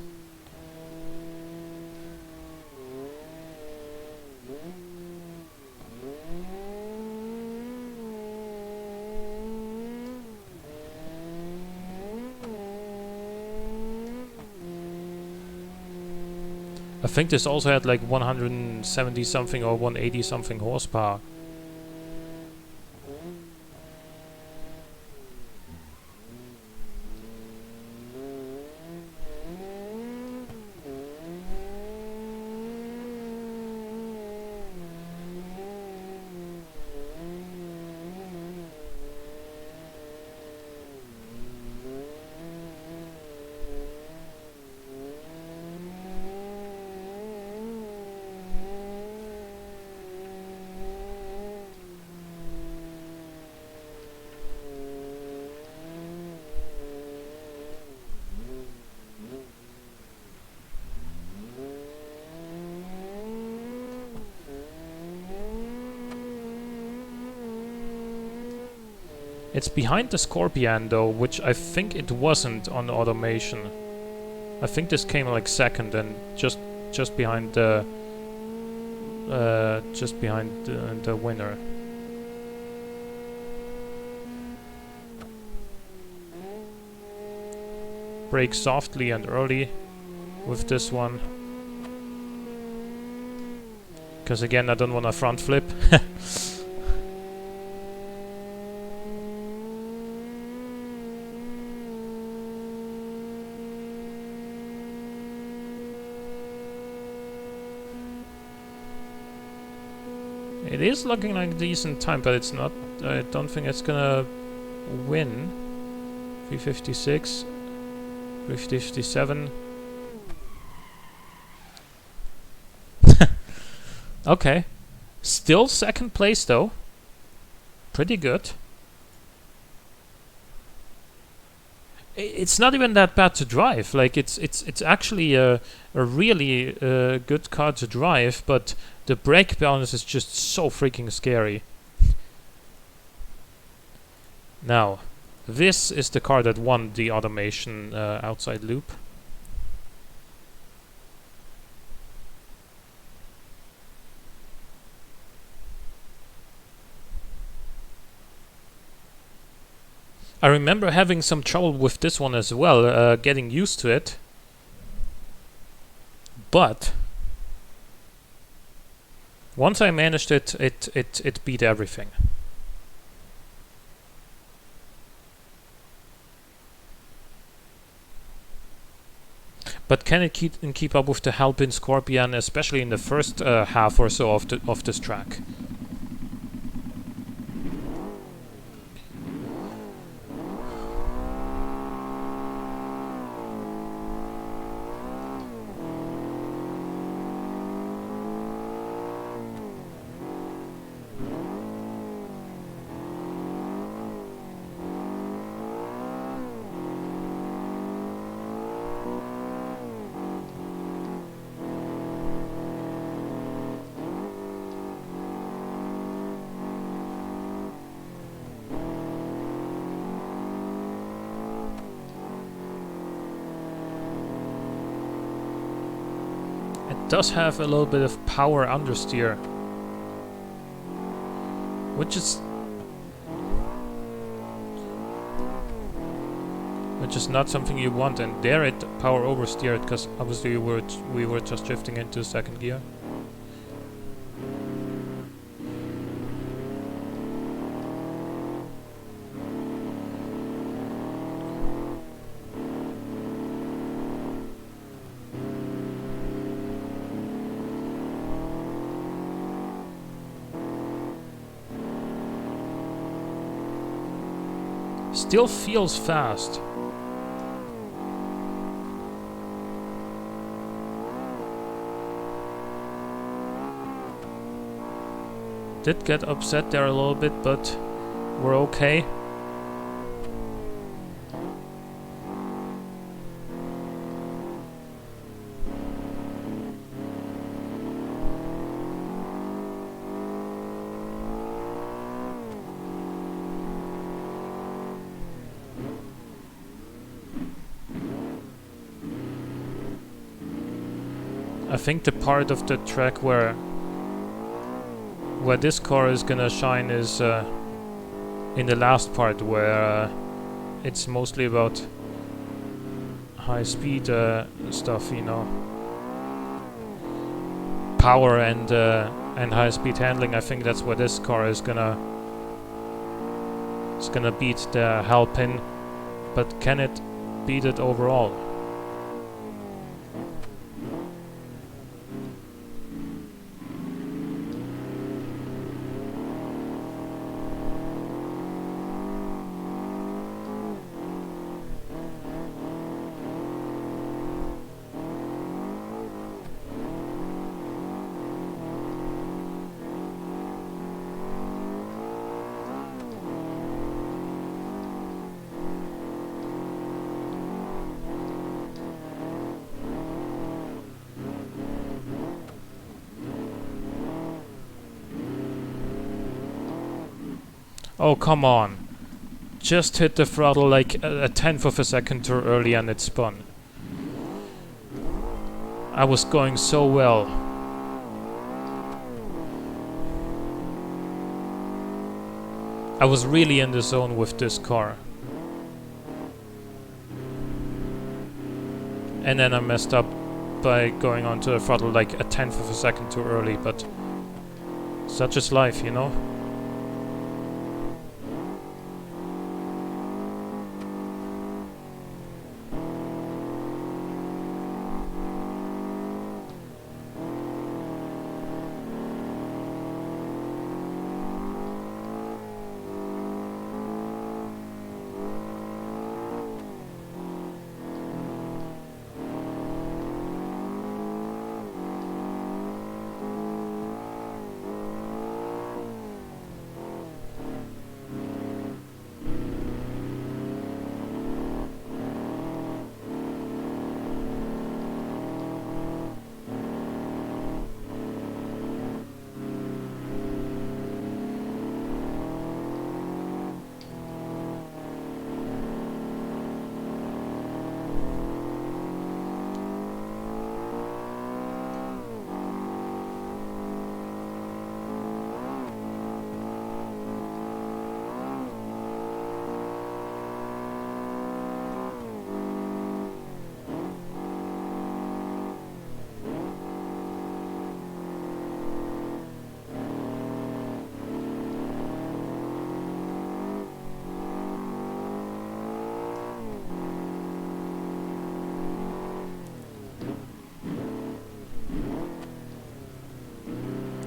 I think this also had like 170 something or 180 something horsepower. It's behind the Scorpion though, which I think it wasn't on automation. I think this came like second and just behind the the winner. brake softly and early with this one. Because again, I don't want to front flip. It is looking like a decent time, but it's not. I don't think it's gonna win. 356, 357. Okay. Still second place though. Pretty good. It's not even that bad to drive. Like it's actually a really good car to drive, but the brake balance is just so freaking scary. Now, this is the car that won the automation outside loop. I remember having some trouble with this one as well, getting used to it. But once I managed it, it beat everything. But can it keep up with the Alpine Scorpion, especially in the first half or so of this track? Does have a little bit of power understeer, which is not something you want, and there it power oversteered because obviously we were just drifting into second gear. Still feels fast. Did get upset there a little bit, but we're okay. I think the part of the track where this car is gonna shine is in the last part, where it's mostly about high speed stuff, you know, power and high speed handling. I think that's where this car is gonna beat the Alpine, but can it beat it overall? Oh, come on. Just hit the throttle like a tenth of a second too early and it spun. I was going so well. I was really in the zone with this car. And then I messed up by going onto the throttle like a tenth of a second too early, but such is life, you know?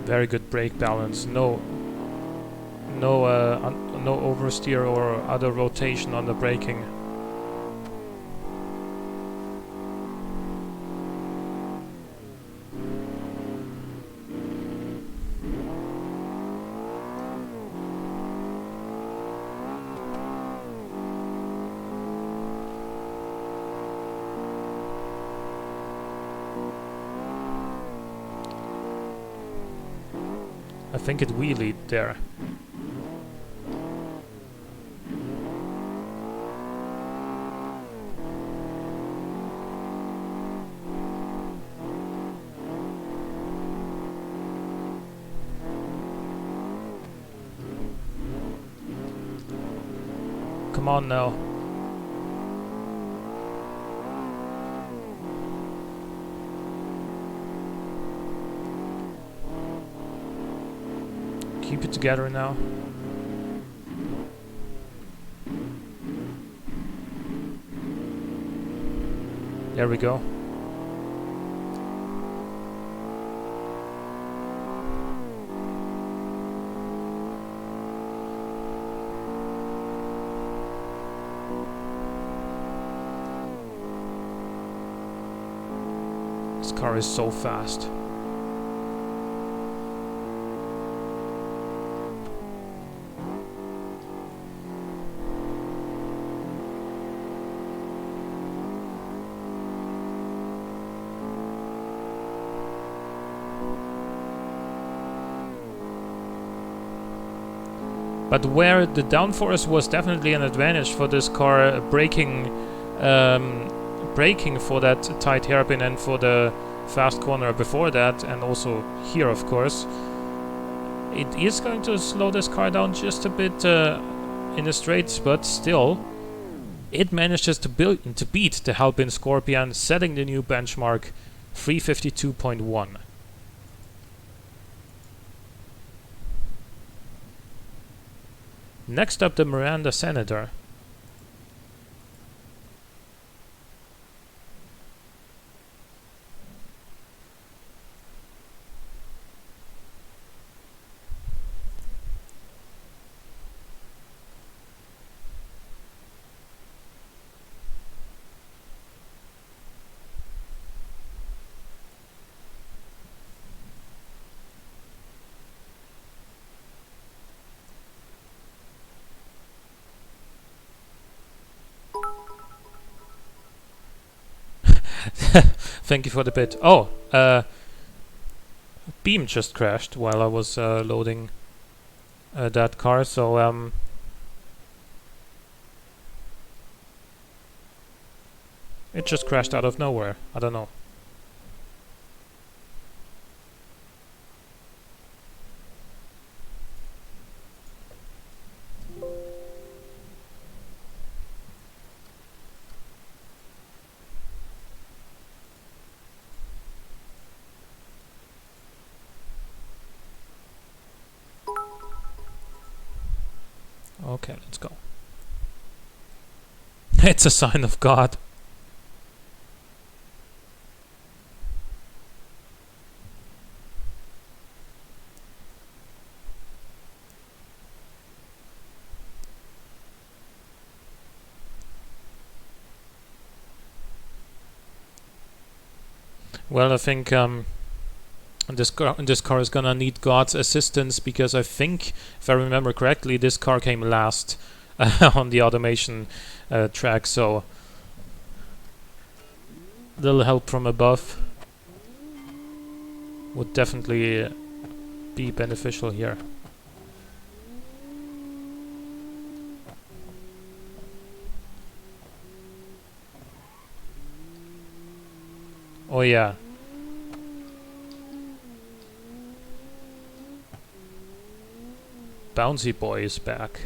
Very good brake balance. No oversteer or other rotation on the braking. I think it wheelied there. Come on now. Keep it together now. There we go. This car is so fast. But where the downforce was definitely an advantage for this car, braking for that tight hairpin and for the fast corner before that, and also here of course, it is going to slow this car down just a bit in the straights, but still it manages to beat the Alpine Scorpion, setting the new benchmark 352.1. Next up, the Miranda Senator. Thank you for the bit. Oh, Beam just crashed while I was loading that car, so it just crashed out of nowhere. I don't know. Okay, let's go. It's a sign of God. Well, I think this car is gonna need God's assistance, because I think, if I remember correctly, this car came last on the automation track, so little help from above would definitely be beneficial here. Oh yeah. Bouncy Boy is back.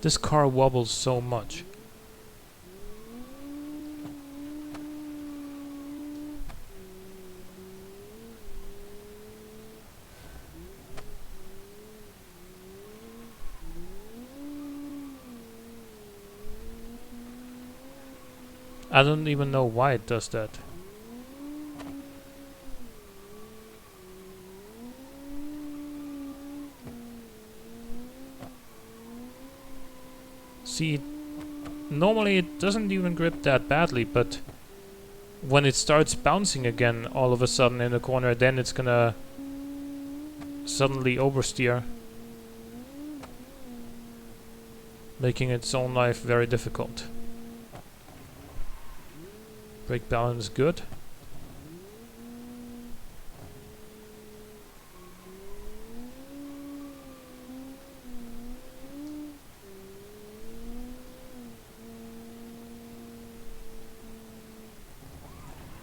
This car wobbles so much. I don't even know why it does that. See, normally it doesn't even grip that badly, but when it starts bouncing again all of a sudden in the corner, then it's gonna suddenly oversteer, making its own life very difficult. Brake balance good.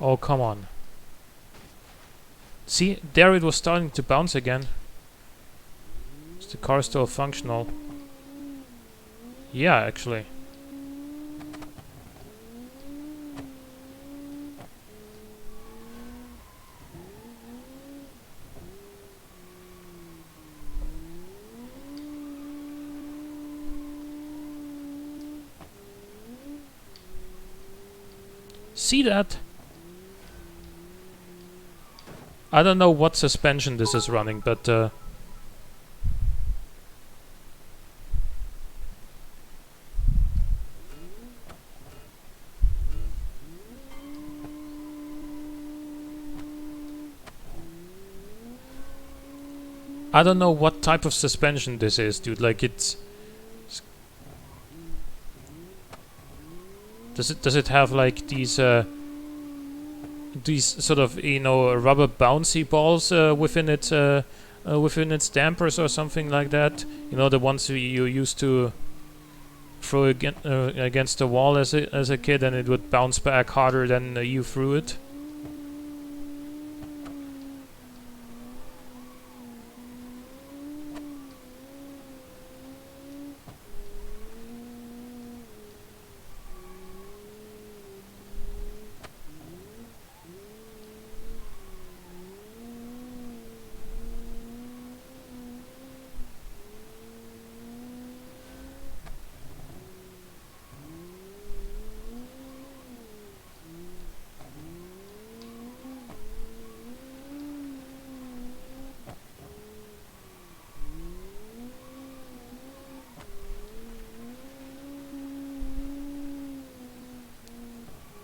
Oh, come on. See, there it was starting to bounce again. Is the car still functional? Yeah, actually. See that? I don't know what suspension this is running, but I don't know what type of suspension this is, dude. Like, it's does it have like these sort of, you know, rubber bouncy balls within its dampers or something like that? You know, the ones you used to throw against the wall as a kid, and it would bounce back harder than you threw it.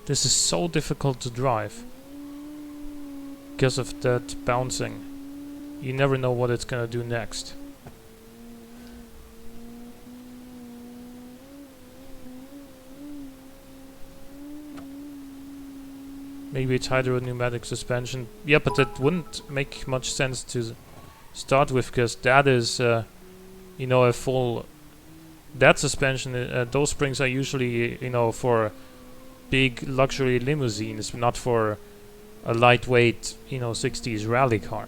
This is so difficult to drive because of that bouncing. You never know what it's gonna do next. Maybe it's hydropneumatic suspension. Yeah, but that wouldn't make much sense to start with, because that is, you know, a full... That suspension, those springs are usually, you know, for big luxury limousines, not for a lightweight, you know, 60s rally car.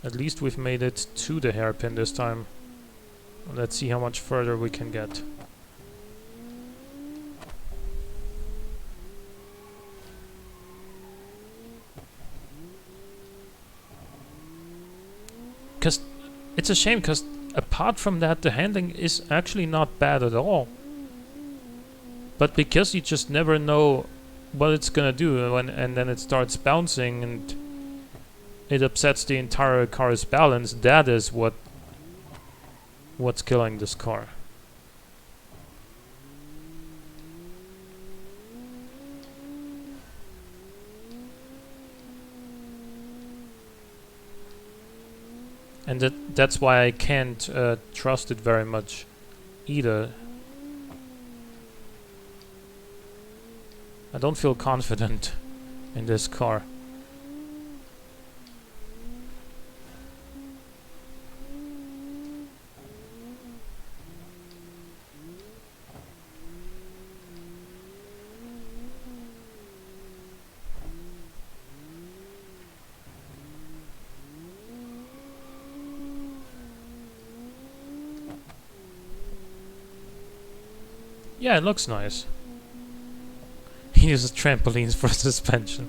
At least we've made it to the hairpin this time. Let's see how much further we can get. Because it's a shame, because apart from that, the handling is actually not bad at all. But because you just never know what it's gonna do, and then it starts bouncing and it upsets the entire car's balance, that is what's killing this car. And that's why I can't trust it very much either. I don't feel confident in this car. Yeah, it looks nice. He uses trampolines for suspension.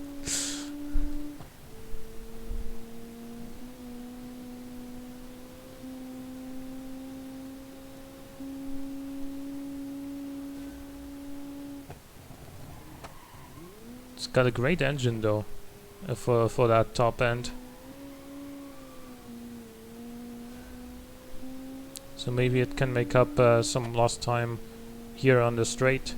It's got a great engine though, for that top end. So maybe it can make up some lost time here on the straight.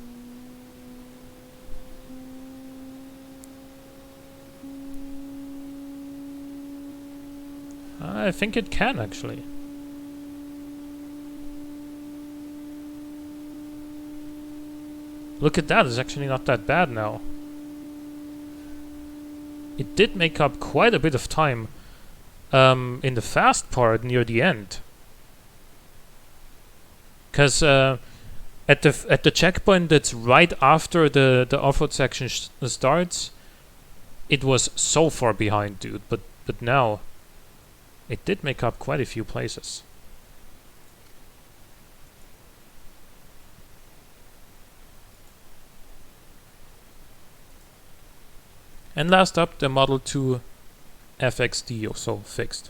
I think it can actually. Look at that, it's actually not that bad now. It did make up quite a bit of time in the fast part near the end. Because at the checkpoint that's right after the off-road section starts, it was so far behind, dude. But now, it did make up quite a few places. And last up, the Model 2 FXD, also fixed.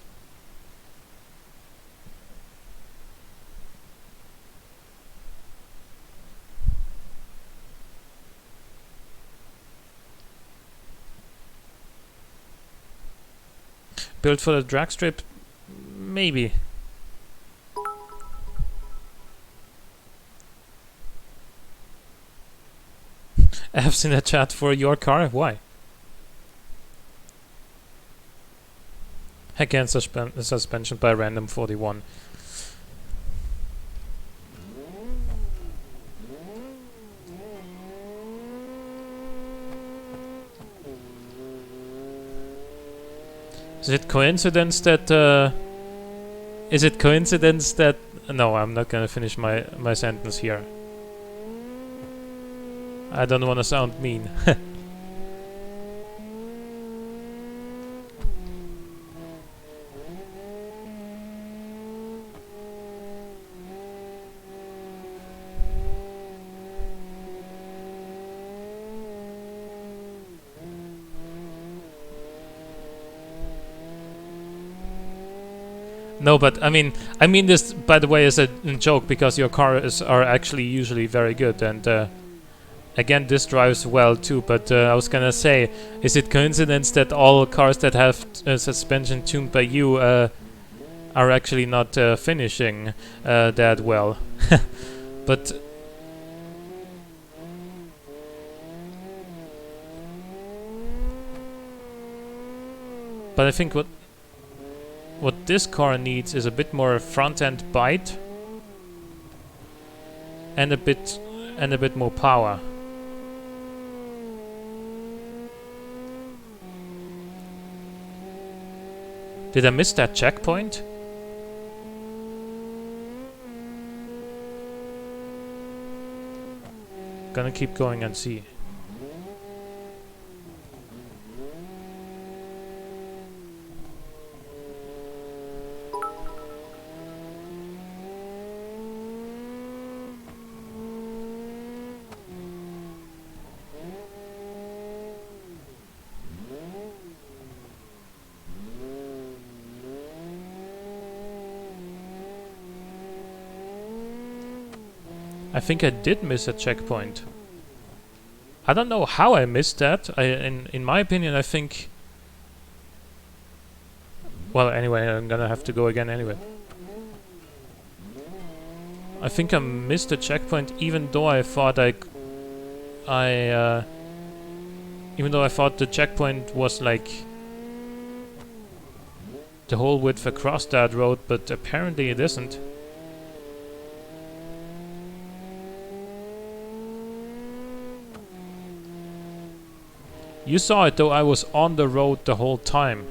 Built for the drag strip? Maybe. F's in the chat for your car? Why? Again, suspension by random 41. Is it coincidence that no, I'm not gonna finish my sentence here. I don't want to sound mean. No, but I mean this, by the way, as a joke, because your cars are actually usually very good, and again, this drives well too. But I was gonna say, is it coincidence that all cars that have suspension tuned by you are actually not finishing that well? But I think what this car needs is a bit more front-end bite and a bit more power. Did I miss that checkpoint? Gonna keep going and see. I think I did miss a checkpoint. I don't know how I missed that. In my opinion, I think... Well, anyway, I'm gonna have to go again anyway. I think I missed a checkpoint even though I thought even though I thought the checkpoint was like the whole width across that road, but apparently it isn't. You saw it though, I was on the road the whole time.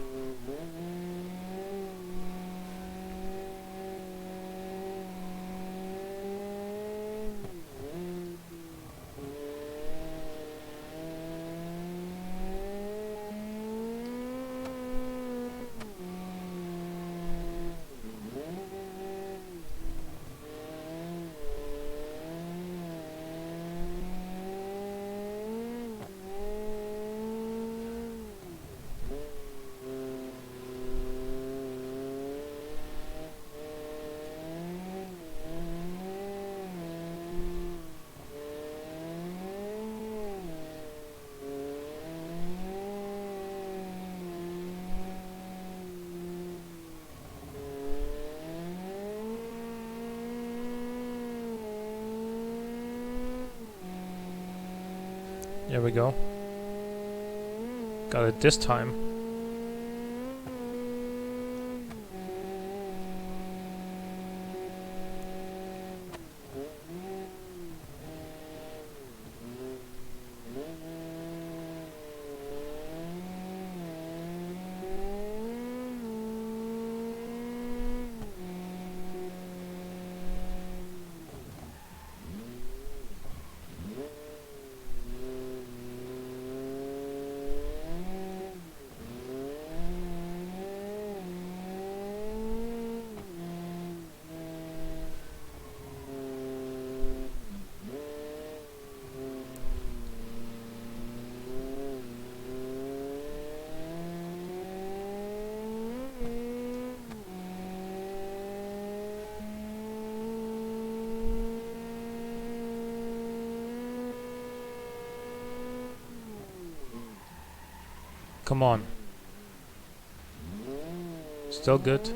There we go. Got it this time. Come on. Still good.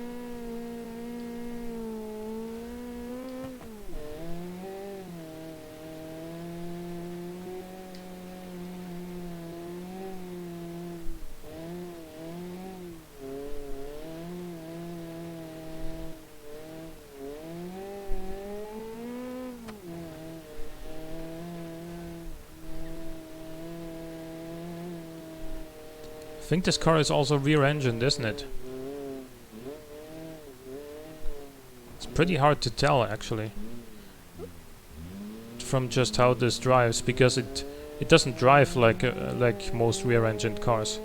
I think this car is also rear-engined, isn't it? It's pretty hard to tell, actually, from just how this drives, because it doesn't drive like most rear-engined cars.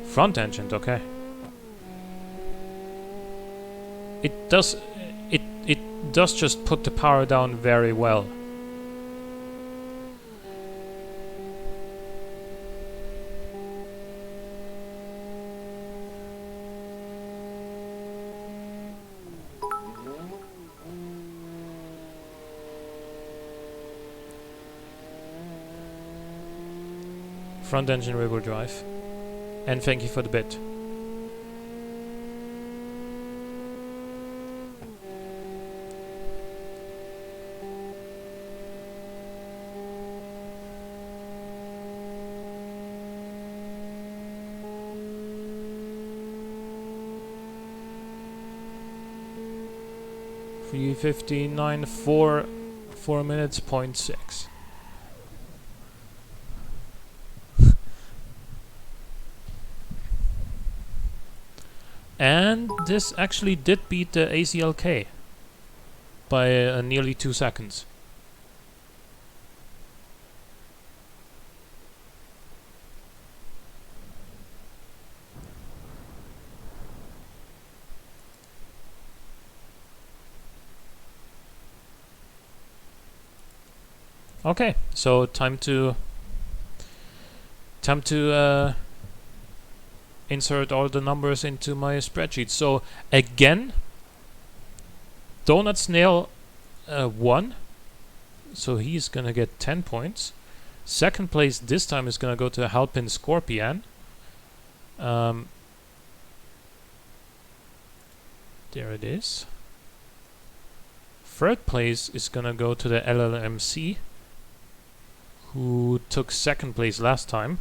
Front-engined, okay. It does just put the power down very well. Front engine rear-wheel drive. And thank you for the bit. $3:59, 4 minutes, 0.6. And this actually did beat the ACLK by nearly 2 seconds. Okay, so time to insert all the numbers into my spreadsheet. So again, Donut Snail won, so he's gonna get 10 points. Second place this time is gonna go to Halpin Scorpion. There it is. Third place is gonna go to the LLMC, who took second place last time.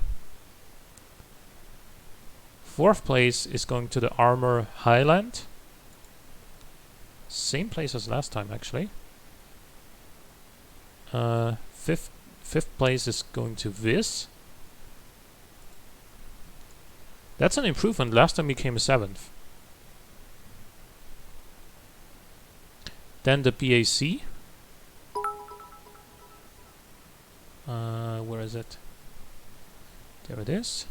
Fourth place is going to the Armor Highland. Same place as last time, actually. Fifth place is going to Viz. That's an improvement. Last time he came 7th. Then the PAC. Where is it? There it is.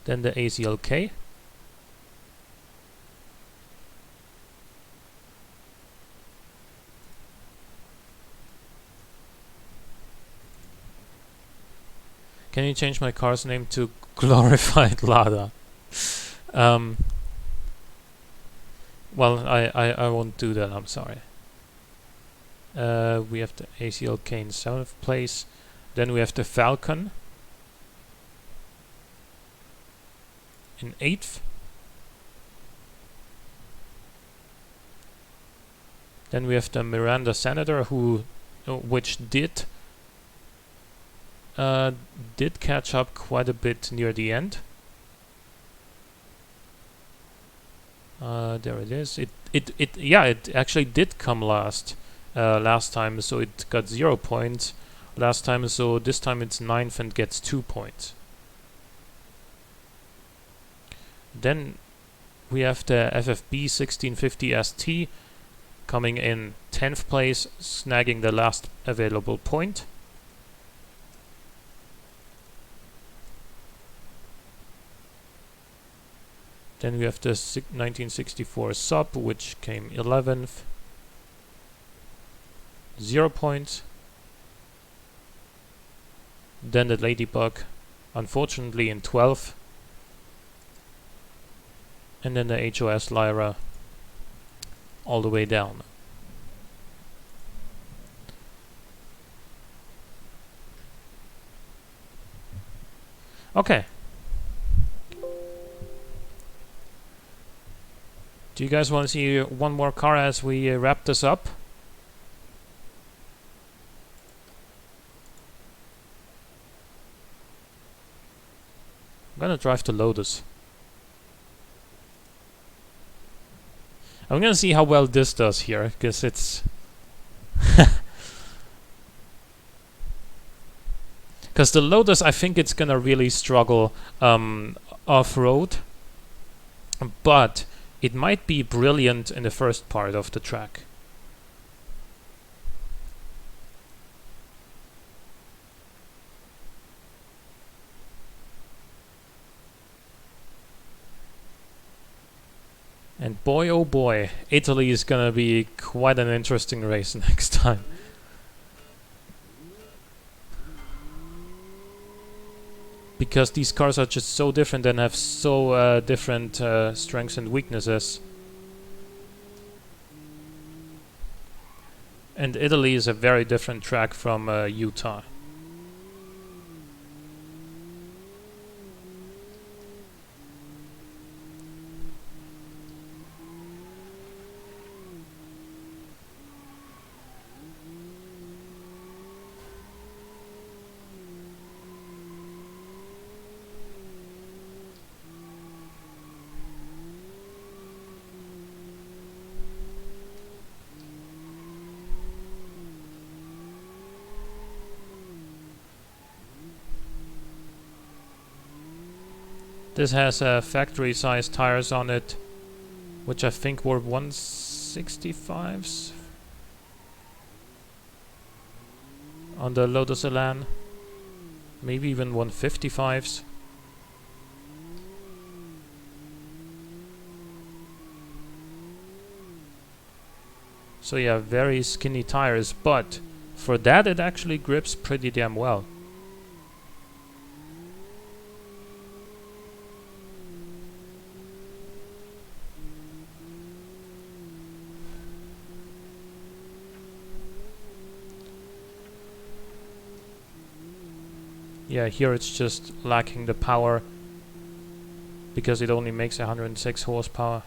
Then the ACLK. Can you change my car's name to Glorified Lada? Well, I won't do that, I'm sorry. We have the ACLK in 7th place. Then we have the Falcon in 8th. Then we have the Miranda Senator, which did catch up quite a bit near the end. There it is. It actually did come last time, so it got 0 points last time. So this time it's 9th and gets 2 points. Then we have the FFB 1650 ST coming in 10th place, snagging the last available point. Then we have the 1964 sub, which came 11th. 0 points. Then the Ladybug, unfortunately in 12th. And then the HOS Lyra all the way down. Okay. Do you guys want to see one more car as we wrap this up? I'm gonna drive the Lotus. I'm gonna see how well this does here, because it's... Because the Lotus, I think it's gonna really struggle off-road. But it might be brilliant in the first part of the track. And boy oh boy, Italy is gonna be quite an interesting race next time. Because these cars are just so different and have so different strengths and weaknesses. And Italy is a very different track from Utah. This has factory-sized tires on it, which I think were 165s on the Lotus Elan, maybe even 155s. So yeah, very skinny tires, but for that it actually grips pretty damn well. Yeah, here it's just lacking the power because it only makes 106 horsepower.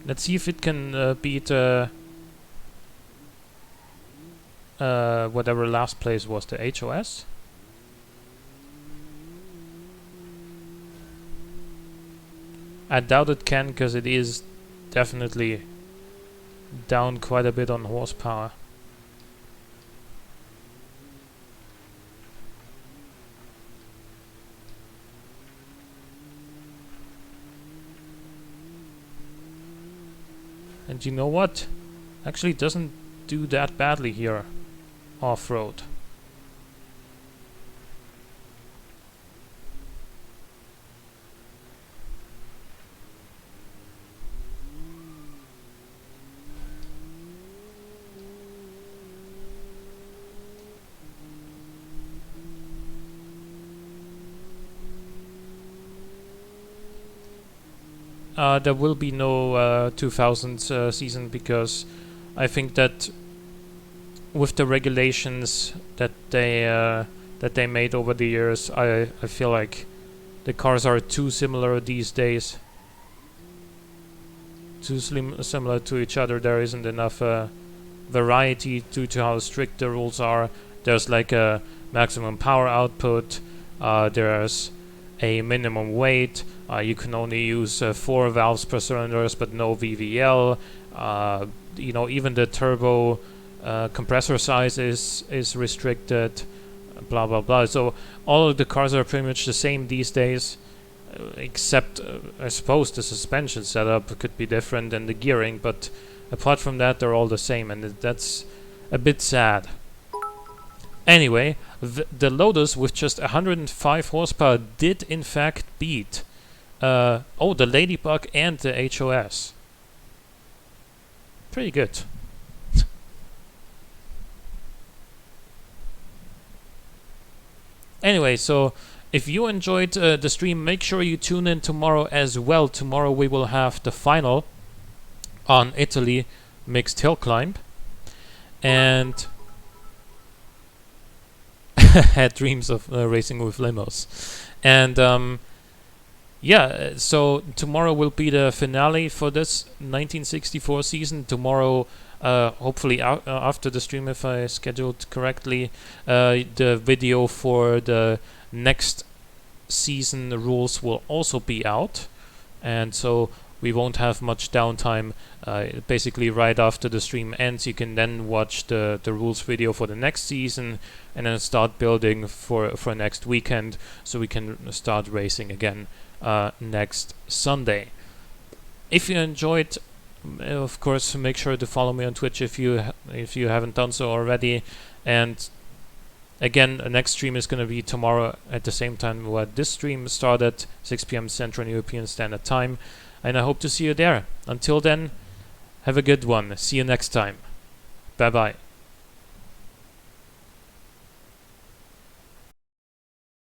Let's see if it can beat whatever last place was, the HOS. I doubt it can, because it is definitely down quite a bit on horsepower. And you know what? Actually, it doesn't do that badly here off-road. There will be no 2000 season, because I think that with the regulations that they made over the years, I feel like the cars are too similar these days, too similar to each other. There isn't enough variety due to how strict the rules are. There's like a maximum power output, there's a minimum weight, you can only use 4 valves per cylinders but no VVL, you know, even the turbo compressor size is restricted, blah blah blah. So all of the cars are pretty much the same these days, except I suppose the suspension setup could be different and the gearing, but apart from that they're all the same, and that's a bit sad. Anyway, the Lotus with just 105 horsepower did in fact beat the Ladybug and the HOS. Pretty good. Anyway, so if you enjoyed the stream, make sure you tune in tomorrow as well. Tomorrow we will have the final on Italy mixed hill climb, and had dreams of racing with limos. And yeah, so tomorrow will be the finale for this 1964 season. Tomorrow, hopefully after the stream, if I scheduled correctly, the video for the next season rules will also be out, and so we won't have much downtime. Basically right after the stream ends, you can then watch the rules video for the next season, and then start building for next weekend, so we can start racing again next Sunday. If you enjoyed, of course, make sure to follow me on Twitch if you haven't done so already. And again, the next stream is going to be tomorrow at the same time where this stream started, 6 p.m. Central European Standard Time, and I hope to see you there. Until then, have a good one. See you next time. Bye bye.